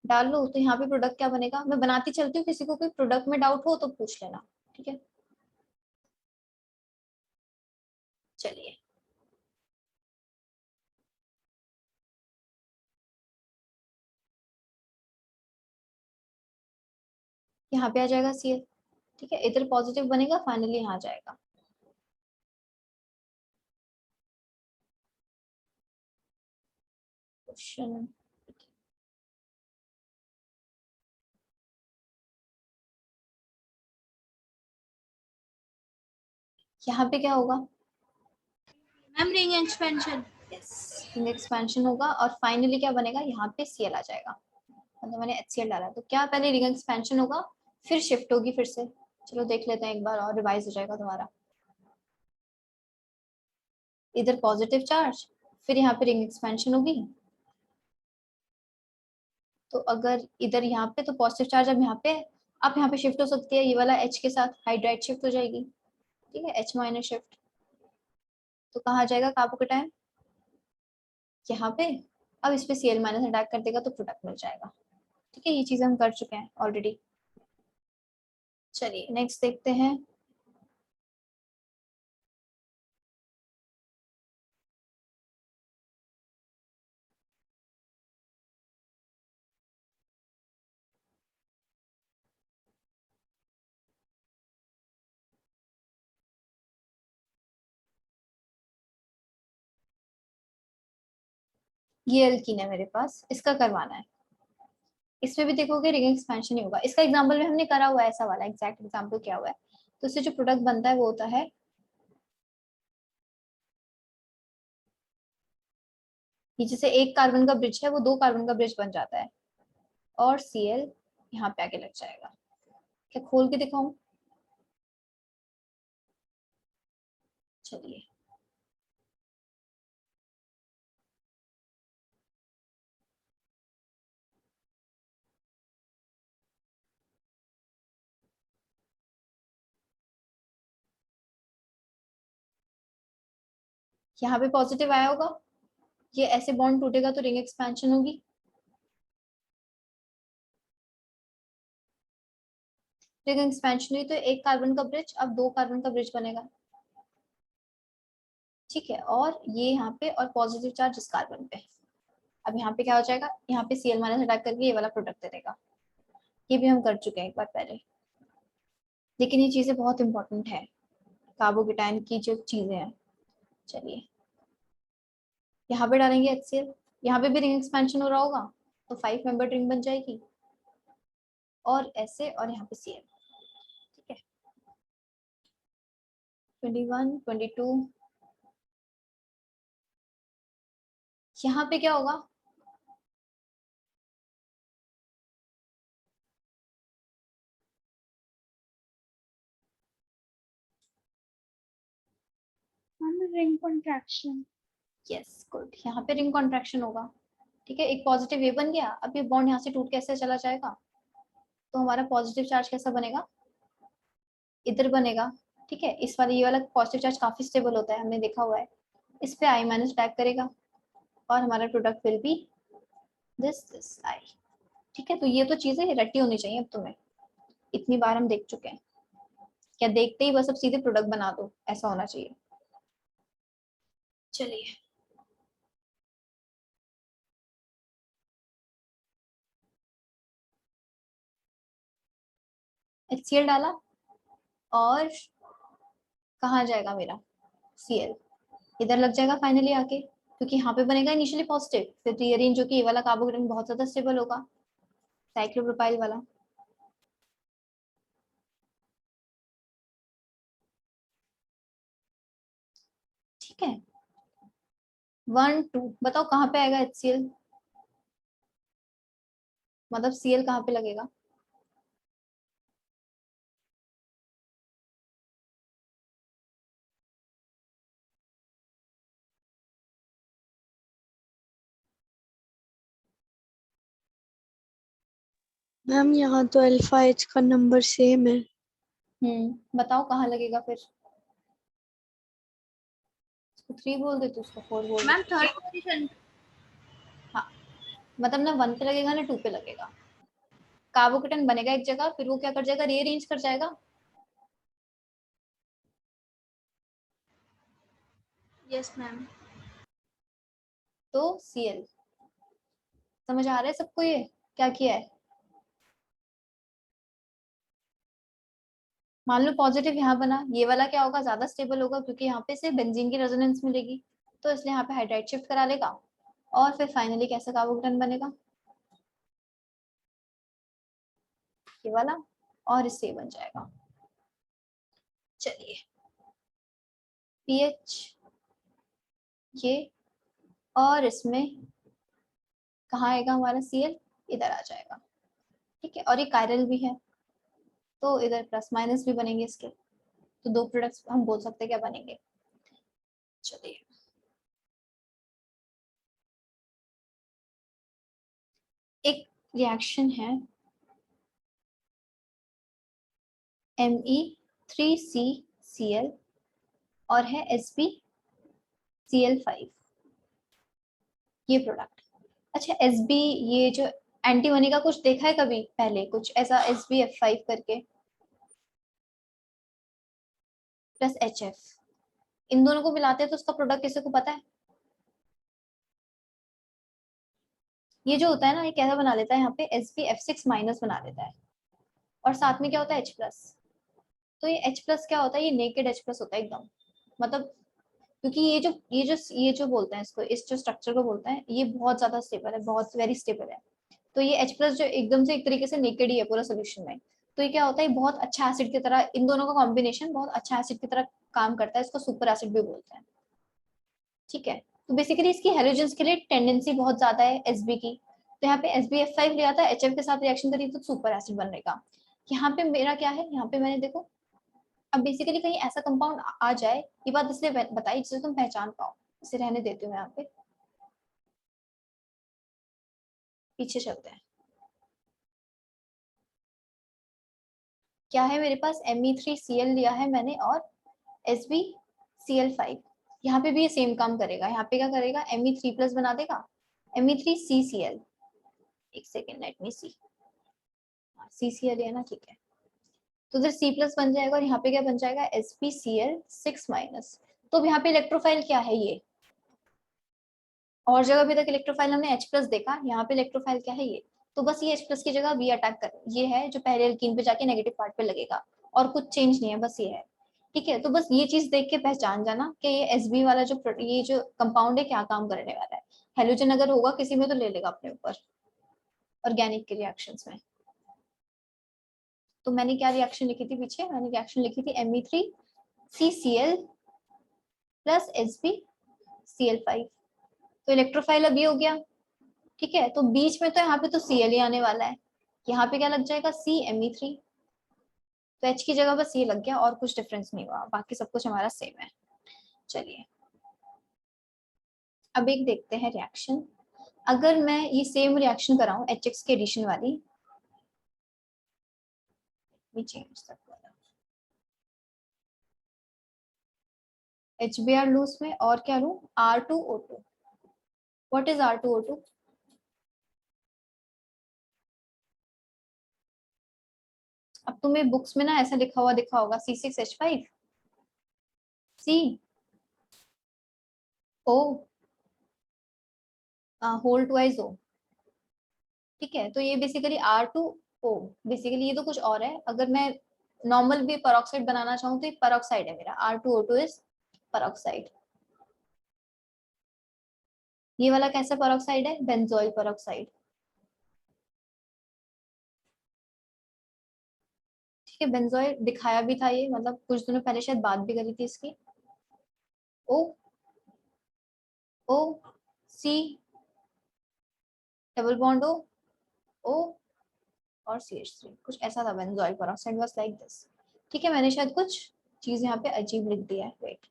डाल लो तो यहाँ पे प्रोडक्ट क्या बनेगा, मैं बनाती चलती हूँ, किसी को कोई प्रोडक्ट में डाउट हो तो पूछ लेना। ठीक है, चलिए यहाँ पे आ जाएगा Cl। ठीक है, इधर पॉजिटिव बनेगा, फाइनली यहाँ आ जाएगा। क्वेश्चन, यहाँ पे क्या होगा, ma'am ring expansion. Yes, ring expansion होगा, और फाइनली क्या बनेगा, यहाँ पे Cl आ जाएगा, मतलब मैंने HCl डाला। तो क्या पहले रिंग एक्सपेंशन होगा, फिर शिफ्ट होगी फिर से। चलो देख लेते हैं एक बार और, रिवाइज हो जाएगा तुम्हारा। इधर पॉजिटिव चार्ज, फिर यहाँ पे रिंग एक्सपेंशन होगी, तो अगर इधर यहाँ पे तो पॉजिटिव चार्ज अब यहाँ पे, अब यहाँ पे शिफ्ट हो सकती है, ये वाला H के साथ हाइड्राइड शिफ्ट हो जाएगी। ठीक है, H माइनस शिफ्ट, तो कहाँ आ जाएगा कार्बोकेटाइन, यहाँ पे। अब इस पे Cl माइनस अटैक कर देगा तो प्रोडक्ट मिल जाएगा। ठीक है, ये चीज हम कर चुके हैं ऑलरेडी। चलिए नेक्स्ट देखते हैं। ये एल्कीन है मेरे पास, इसका करवाना है। इसमें भी देखोगे रिंग एक्सपेंशन ही होगा, इसका एग्जांपल में हमने करा हुआ है, ऐसा वाला एग्जैक्ट एग्जांपल क्या हुआ है। तो इससे जो प्रोडक्ट बनता है वो होता है, ये जैसे एक कार्बन का ब्रिज है वो दो कार्बन का ब्रिज बन जाता है, और Cl यहाँ पे आके लग जाएगा। क्या खोल के दिखाऊं, चलिए। यहाँ पे पॉजिटिव आया होगा, ये ऐसे बॉन्ड टूटेगा तो रिंग एक्सपेंशन होगी। रिंग एक्सपेंशन हुई तो एक कार्बन का ब्रिज अब दो कार्बन का ब्रिज बनेगा। ठीक है, और ये यहाँ पे और पॉजिटिव चार्ज इस कार्बन पे, अब यहाँ पे क्या हो जाएगा, यहाँ पे Cl माइनस अटैक करके ये वाला प्रोडक्ट दे देगा। ये भी हम कर चुके हैं एक बार पहले, लेकिन ये चीजें बहुत इंपॉर्टेंट है, कार्बोकेटाइन की जो चीजें हैं। चलिए यहाँ पे डालेंगे HCl, यहाँ पे भी रिंग एक्सपेंशन हो रहा होगा, तो 5 मेंबर रिंग बन जाएगी, और ऐसे, और यहाँ पे Cl। ठीक है, 21 22, यहाँ पे क्या होगा, ma'am ring contraction. Yes good, यहाँ पे रिंग कॉन्ट्रैक्शन होगा। ठीक है, एक पॉजिटिव ये बन गया, अब ये बॉन्ड यहाँ से टूट के ऐसे चला जाएगा, तो हमारा पॉजिटिव चार्ज कैसा बनेगा, इधर बनेगा। ठीक है, इस वाले ये वाला पॉजिटिव चार्ज काफी स्टेबल होता है, हमने देखा हुआ है, इस पे I माइनस अटैक करेगा, और हमारा product will be this I। ठीक है, तो ये तो चीजें रटी होनी चाहिए अब तुम्हें, इतनी बार हम देख चुके हैं, क्या देखते ही बस अब सीधे प्रोडक्ट बना दो, ऐसा होना चाहिए। चलिए HCl डाला, और कहाँ जाएगा मेरा Cl, इधर लग जाएगा फाइनली आके, क्योंकि यहाँ पे बनेगा इनिशियली पॉजिटिव, फिर रीअरेंज जो कि ये वाला कार्बोकेटाइन बहुत ज्यादा स्टेबल होगा, साइक्लोप्रोपाइल वाला। ठीक है, 1 2 बताओ कहाँ पे आएगा HCl, मतलब Cl कहाँ पे लगेगा? मैम यहाँ तो अल्फा एच का नंबर सेम है। बताओ कहाँ लगेगा फिर? इसको 3 बोल देते, उसको 4 बोल मैम देते। Third position. हाँ, मतलब ना 1 पे लगेगा ना 2 पे लगेगा। कार्बोकेटन बनेगा एक जगह, फिर वो क्या कर जाएगा, रीअरेंज कर जाएगा। Yes ma'am. तो Cl। समझ आ रहा है सबको ये क्या किया है? मान लो पॉजिटिव यहाँ बना, ये वाला क्या होगा, ज्यादा स्टेबल होगा क्योंकि यहाँ पे से बेंजीन की रेजोनेंस मिलेगी, तो इसलिए यहाँ पे हाइड्राइड शिफ्ट करा लेगा और फिर फाइनली कैसा कार्बोकेटन बनेगा, ये वाला, और इससे ये बन जाएगा। चलिए पीएच ये, और इसमें कहाँ आएगा हमारा Cl, इधर आ जाएगा। ठीक है, और ये कायरल भी है तो इधर प्लस माइनस भी बनेंगे इसके, तो 2 प्रोडक्ट्स हम बोल सकते हैं क्या बनेंगे। चलिए एक रिएक्शन है Me3CCl और है SbCl5, ये प्रोडक्ट। अच्छा Sb, ये जो एंटीमनी का कुछ देखा है कभी पहले, कुछ ऐसा SbF5 करके प्लस HF, इन दोनों को मिलाते हैं तो उसका प्रोडक्ट किसी को पता है? ये जो होता है ना, ये कैसा बना लेता है, यहाँ पे SbF6 माइनस बना लेता है, और साथ में क्या होता है H प्लस। तो ये H प्लस क्या होता है, ये नेकेड H प्लस होता है एकदम, मतलब क्योंकि ये जो बोलते हैं इसको, इस जो स्ट्रक्चर को बोलते हैं, ये बहुत ज्यादा स्टेबल है, बहुत वेरी स्टेबल है। तो ये H प्लस जो एकदम से एक तरीके से नेकेड ही है पूरा सोल्यूशन में, तो ये क्या होता है, बहुत अच्छा एसिड की तरह, इन दोनों का कॉम्बिनेशन बहुत अच्छा एसिड की तरह काम करता है, इसको सुपर एसिड भी बोलते हैं। ठीक है, तो बेसिकली इसकी हेलोजेंस के लिए टेंडेंसी बहुत ज्यादा है Sb की, तो यहाँ पे SbF5 लिया था, HF के साथ रिएक्शन करी तो सुपर एसिड बनेगा। यहाँ पे मेरा क्या है, यहाँ पे मैंने देखो, अब बेसिकली कहीं ऐसा कंपाउंड आ जाए, ये बात इसलिए बताई जिसे तुम पहचान पाओ, इसे रहने देती हूँ यहाँ पे, पीछे चलते हैं। क्या है मेरे पास, Me3Cl लिया है मैंने और SbCl5, यहाँ पे भी ये सेम काम करेगा, यहाँ पे क्या करेगा, Me3 प्लस बना देगा, Me3CCl, एक सेकेंड लेट मी सी, CCl है ना, ठीक है, तो उधर C प्लस बन जाएगा और यहाँ पे क्या बन जाएगा, SbCl6 माइनस। तो अब यहाँ पे इलेक्ट्रोफाइल क्या है ये, और जगह भी तक इलेक्ट्रोफाइल हमने H प्लस देखा, यहाँ पे इलेक्ट्रोफाइल क्या है ये, तो बस ये H प्लस की जगह V अटैक कर, ये है जो पहले एल्कीन पे जाके नेगेटिव पार्ट पे लगेगा, और कुछ चेंज नहीं है, बस ये है। ठीक है, तो बस ये चीज देख के पहचान जाना कि ये Sb वाला ये जो कंपाउंड है क्या काम करने वाला है। हेलोजन अगर होगा किसी में तो ले लेगा अपने ऊपर ऑर्गेनिक के रिएक्शंस में। तो मैंने क्या रिएक्शन लिखी थी पीछे, मैंने रिएक्शन लिखी थी Me3CCl प्लस SbCl5, तो इलेक्ट्रोफाइल अब ये हो गया। ठीक है, तो बीच में तो यहाँ पे तो Cl ही आने वाला है, यहाँ पे क्या लग जाएगा, CMe3, तो H की जगह बस ये लग गया, और कुछ डिफरेंस नहीं हुआ, बाकी सब कुछ हमारा सेम है। चलिए अब एक देखते हैं रिएक्शन, अगर मैं ये सेम रिएक्शन कराऊं HX के एडिशन वाली, चेंज तक HBr लूं उसमें, और क्या लूं, R2O2। What is R2O2? अब तुम्हें बुक्स में ना ऐसा लिखा हुआ दिखा होगा, C6H5 CO whole twice O। ठीक है, तो ये बेसिकली R2O, बेसिकली ये तो कुछ और है, अगर मैं नॉर्मल भी पेरोक्साइड बनाना चाहूँ तो ये पेरोक्साइड है मेरा, R2O2 इज पेरोक्साइड। ये वाला कैसा पेरोक्साइड है, बेंजोइल पेरोक्साइड। ठीक है, बेंजोइल दिखाया भी था ये, मतलब कुछ दिनों पहले शायद बात भी करी थी इसकी। O O C double bond O O और CH3, कुछ ऐसा था benzoyl peroxide was like this. ठीक है, मैंने शायद कुछ चीज यहाँ पे अजीब लिख दिया है, वेट,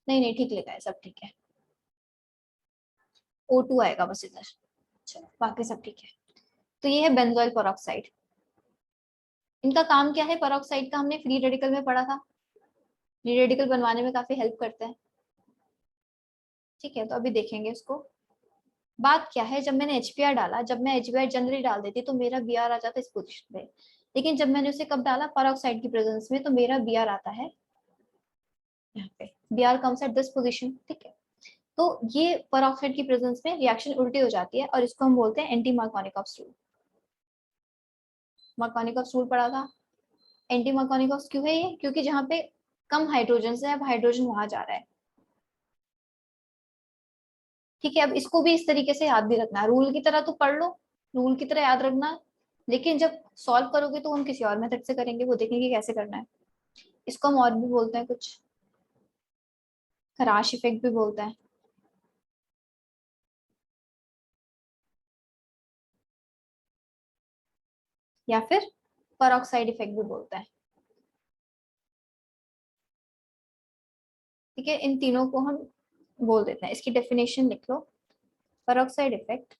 नहीं ठीक लिखा है, सब ठीक है, O2 आएगा बस इधर, चलो बाकी सब ठीक है। तो ये है बेंजोइल पेरोक्साइड। इनका काम क्या है पेरोक्साइड का, हमने फ्री रेडिकल में पढ़ा था, फ्री रेडिकल बनवाने में काफी हेल्प करते हैं। ठीक है, तो अभी देखेंगे इसको। बात क्या है, जब मैंने HBr डाला, जब मैं HBr जनरली डाल देती तो मेरा Br आ जाता इस पोजीशन पे, लेकिन जब मैंने उसे कब डाला पेरोक्साइड की प्रेजेंस में, तो मेरा Br आता है यहाँ पे, Br comes at this position. ठीक है, तो ये पेरोक्साइड की प्रेजेंस में रिएक्शन उल्टी हो जाती है और इसको हम बोलते हैं anti Markovnikov rule. Markovnikov rule पढ़ा था। एंटी मार्कोनिकॉफ क्यों है ये, क्योंकि जहाँ पे कम हाइड्रोजन है अब हाइड्रोजन वहां जा रहा है। ठीक है, अब इसको भी इस तरीके से याद भी रखना है, रूल की तरह तो पढ़ लो, रूल की तरह याद रखना, लेकिन जब सॉल्व करोगे तो हम किसी और मेथड से करेंगे, वो देखेंगे कैसे करना है। इसको हम और भी बोलते हैं कुछ, खराश इफेक्ट भी बोलते हैं, या फिर पेरोक्साइड इफेक्ट भी बोलते हैं। ठीक है, इन तीनों को हम बोल देते हैं। इसकी डेफिनेशन लिख लो, peroxide effect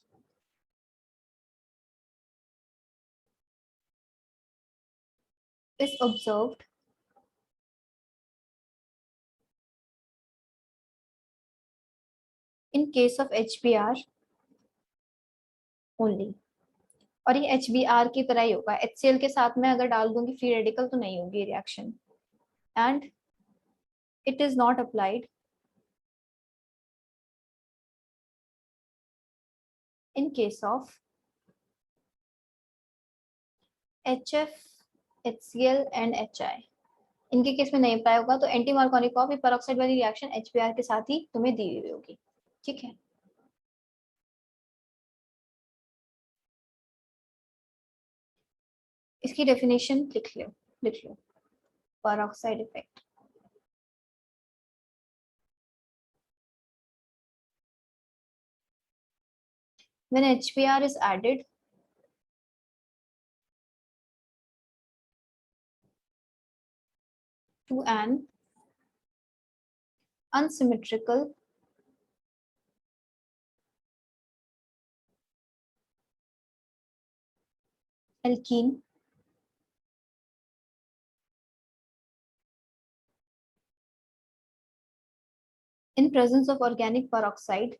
is observed in case of HBr only। और ये HBr की तरह ही होगा, HCl के साथ में अगर डाल दूंगी फ्री रेडिकल तो नहीं होगी reaction, and it is not applied in case of HF, HCl and HI। इनके केस में नहीं अप्लाई होगा, तो एंटी मार्कोनिकॉफ पेरोक्साइड वाली रिएक्शन HBr के साथ ही तुम्हें दी हुई होगी। ठीक है, इसकी डेफिनेशन लिख लो, peroxide effect when HBr is added to an unsymmetrical alkene in presence of organic peroxide,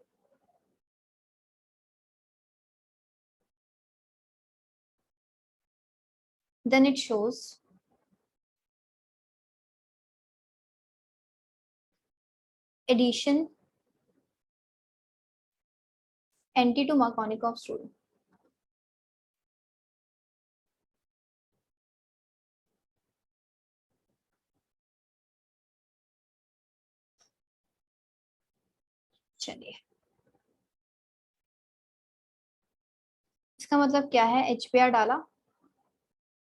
then it shows addition anti to Markovnikov's rule। चलिए, इसका मतलब क्या है, HBr डाला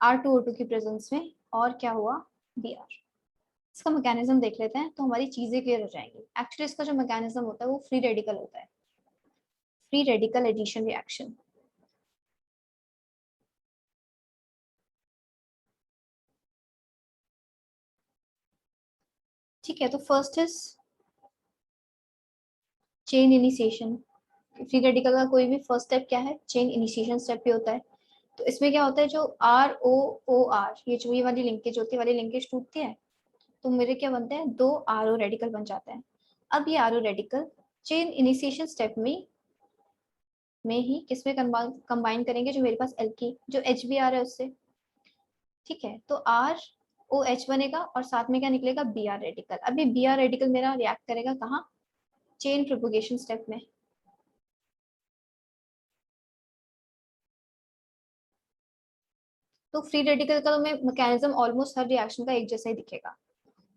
R2O2 की प्रेजेंस में और क्या हुआ Br। इसका मैकेनिज्म देख लेते हैं तो हमारी चीजें क्लियर हो जाएंगी। एक्चुअली इसका जो मैकेनिज्म होता है वो फ्री रेडिकल होता है, फ्री रेडिकल एडिशन रिएक्शन। ठीक है, तो first is chain initiation. Free radical का कोई भी फर्स्ट स्टेप क्या है, चेन इनिशिएशन स्टेप भी होता है। तो इसमें क्या होता है, जो ROOR ये जो ये वाली लिंकेज होती है, वाली लिंकेज टूटती है तो मेरे क्या बनते हैं, 2 RO रेडिकल बन जाते हैं। अब ये RO radical chain initiation step में ही किसमें कंबाइन करेंगे, जो मेरे पास एल्की जो HBr है उससे। ठीक है, तो ROH बनेगा और साथ में क्या निकलेगा, Br रेडिकल। अभी Br रेडिकल मेरा रिएक्ट करेगा कहाँ, चेन प्रोपोगेशन स्टेप में। तो फ्री रेडिकल का तुम्हें मैकेनिज्म ऑलमोस्ट हर रिएक्शन का एक जैसा ही दिखेगा,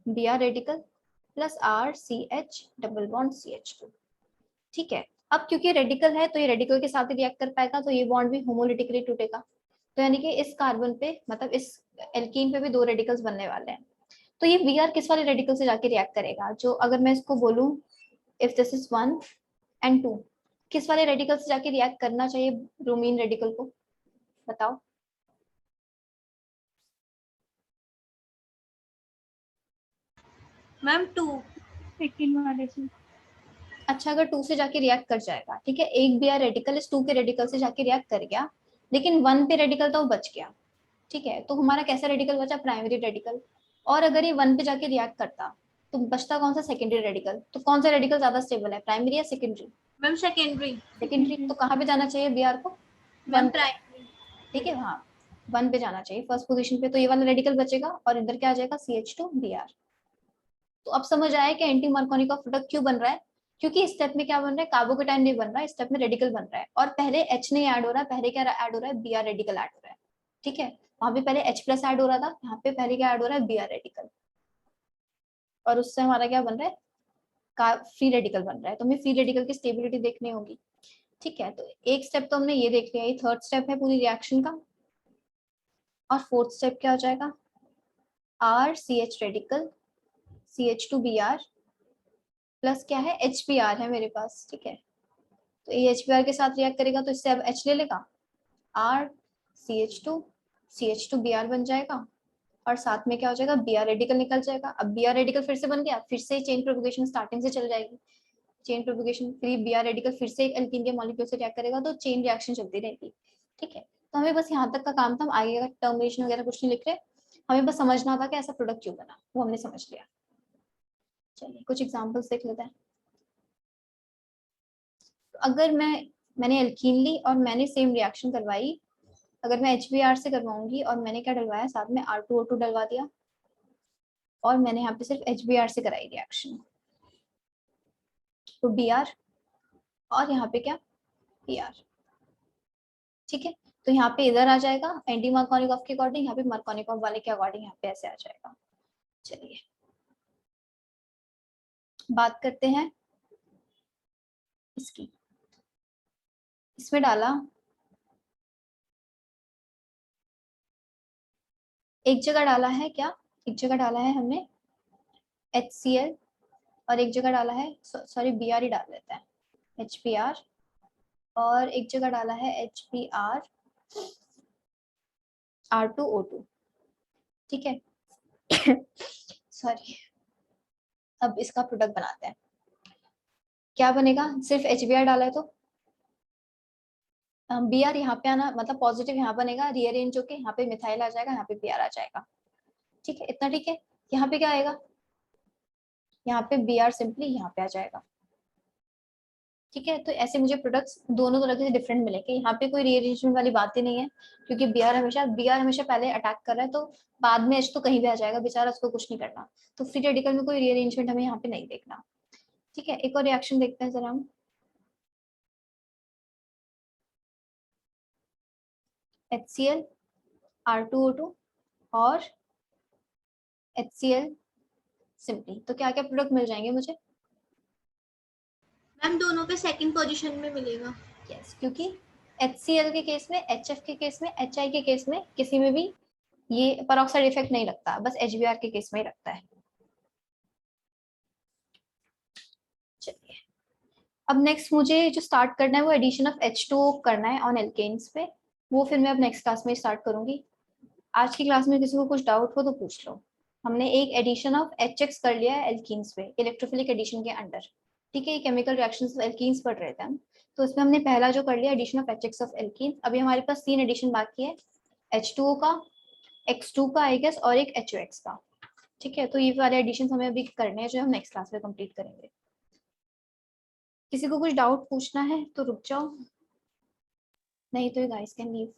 Br radical plus RCH double bond CH2। ठीक है, अब क्योंकि रेडिकल है तो ये रेडिकल के साथ ही रिएक्ट कर पाएगा, तो ये बॉन्ड भी होमोलिटिकली टूटेगा। तो यानी कि इस कार्बन पे, मतलब इस एल्कीन पे भी 2 रेडिकल्स बनने वाले हैं। तो ये Br किस वाले रेडिकल से जाके रिएक्ट करेगा, जो अगर मैं इसको बोलूं इफ दिस इज 1 and 2, किस वाले रेडिकल से जाके रिएक्ट करना चाहिए ब्रोमीन रेडिकल को, बताओ। मैम 2 सेकंड वाले से। अच्छा, अगर 2 से जाके रिएक्ट कर जाएगा, ठीक है, एक Br रेडिकल इस 2 के रेडिकल से जाके रिएक्ट कर गया, लेकिन 1 पे रेडिकल तो बच गया, ठीक है, तो हमारा कैसा रेडिकल बचा? Primary radical. और अगर ये 1 पे जाके रिएक्ट करता तो बचता कौन सा? Secondary radical. तो कौन सा रेडिकल ज्यादा स्टेबल है, प्राइमरी या सेकेंडरी? Ma'am secondary. सेकेंडरी। तो कहाँ पे जाना चाहिए Br को? मैम 1 पे, प्राइमरी। ठीक है, हाँ 1 पे जाना चाहिए फर्स्ट पोजीशन पे। तो ये वाला रेडिकल बचेगा और इधर क्या आ जाएगा? CH2Br। तो अब समझ आया कि एंटी मार्कोनिकॉफ प्रोडक्ट क्यों बन रहा है? क्योंकि इस स्टेप में क्या बन रहा है? कार्बोकेटाइन नहीं बन रहा है, इस स्टेप में रेडिकल बन रहा है, और पहले H नहीं ऐड हो रहा है, पहले क्या ऐड हो रहा है? Br रेडिकल ऐड हो रहा है, ठीक है। वहां पे पहले H प्लस ऐड हो रहा था, यहाँ पे पहले क्या ऐड हो रहा है? Br रेडिकल, और उससे हमारा क्या बन रहा है? फ्री रेडिकल बन रहा है। तो हमें फ्री रेडिकल की स्टेबिलिटी देखनी होगी, ठीक है। तो एक स्टेप तो हमने ये देख लिया, ये थर्ड स्टेप है पूरी रिएक्शन का। और फोर्थ स्टेप क्या हो जाएगा? RCH रेडिकल CH2Br प्लस क्या है? HBr है मेरे पास, ठीक है। तो ये HBr के साथ रिएक्ट करेगा तो इससे अब H ले लेगा, R CH2Br बन जाएगा, और साथ में क्या हो जाएगा? Br रेडिकल निकल जाएगा। अब Br रेडिकल फिर से बन गया, फिर से चेन प्रोपगेशन स्टार्टिंग से चल जाएगी, चेन प्रोपगेशन, फिर Br रेडिकल फिर से एक एल्कीन के मॉलिक्यूल से रिएक्ट करेगा, तो चेन रिएक्शन चलती रहेगी, ठीक है। तो हमें बस यहाँ तक का काम था, हम आगे का टर्मिनेशन वगैरह कुछ नहीं लिख रहे, हमें बस समझना था कि ऐसा प्रोडक्ट क्यों बना, वो हमने समझ लिया। चलिए कुछ एग्जांपल्स देख लेते हैं। तो अगर मैंने एल्कीन ली और मैंने सेम रिएक्शन करवाई, अगर मैं HBr से करवाऊंगी और मैंने क्या डलवाया साथ में? R2O2 डलवा दिया, और मैंने यहाँ पे सिर्फ HBr से कराई रिएक्शन, तो Br, और यहाँ पे क्या? Pr, ठीक है। तो यहाँ पे इधर आ जाएगा एंटी मार्कोनिकॉफ के अकॉर्डिंग, यहाँ पे मार्कोनिकॉफ वाले के अकॉर्डिंग यहाँ पे ऐसे आ जाएगा। चलिए बात करते हैं इसकी। इसमें डाला, एक जगह डाला है क्या? एक जगह डाला है हमने HCl, और एक जगह डाला है, सॉरी Br ही डाल देते हैं, HBr, और एक जगह डाला है HBr R2O2, ठीक है। सॉरी, अब इसका प्रोडक्ट बनाते हैं। क्या बनेगा? सिर्फ HBr डाला है तो Br यहाँ पे आना, मतलब पॉजिटिव यहाँ बनेगा, रीअरेंज होके यहाँ पे मिथाइल आ जाएगा, यहाँ पे Br आ जाएगा, ठीक है, इतना ठीक है। यहाँ पे क्या आएगा? यहाँ पे Br सिंपली यहाँ पे आ जाएगा, ठीक है। तो ऐसे मुझे प्रोडक्ट्स दोनों तरह से डिफरेंट मिलेंगे, यहाँ पे कोई रीअरेंजमेंट वाली बात ही नहीं है, क्योंकि Br हमेशा पहले अटैक कर रहा है, तो बाद में H तो कहीं भी आ जाएगा बेचारा, उसको कुछ नहीं करना। तो फ्री रेडिकल में कोई रीअरेंजमेंट हमें यहाँ पे नहीं देखना, ठीक है। एक और रिएक्शन देखते हैं जरा हम। HCl R2O2 और HCl सिंपली, तो क्या क्या प्रोडक्ट मिल जाएंगे मुझे? मैम दोनों पे सेकंड पोजीशन में मिलेगा। यस, क्योंकि HCl के केस में, HF के केस में, HI के केस में किसी में भी ये पेरोक्साइड इफेक्ट नहीं लगता, बस HBr के केस में ही लगता है। चलिए अब नेक्स्ट मुझे जो स्टार्ट करना है वो एडिशन ऑफ H2O करना है ऑन एल्केन्स पे, वो फिर मैं अब नेक्स्ट क्लास में स्टार्ट करूंगी। आज की क्लास में किसी को कुछ डाउट हो तो पूछ लो। हमने एक एडिशन ऑफ HX कर लिया है एल्कीन्स पे, इलेक्ट्रोफिलिक एडिशन के अंडर, ठीक है। ये केमिकल रिएक्शंस ऑफ एल्कीन्स पढ़ रहे थे हम, तो इसमें हमने पहला जो कर लिया addition of HX of alkene. अभी हमारे पास 3 एडिशन बाकी है, H2O का, X2 का आई गेस, और एक HOX का, ठीक है। तो ये वाले एडिशन हमें अभी करने हैं, जो हम नेक्स्ट क्लास में कंप्लीट करेंगे। किसी को कुछ डाउट पूछना है तो रुक जाओ, नहीं तो यू गाइस कैन लीव।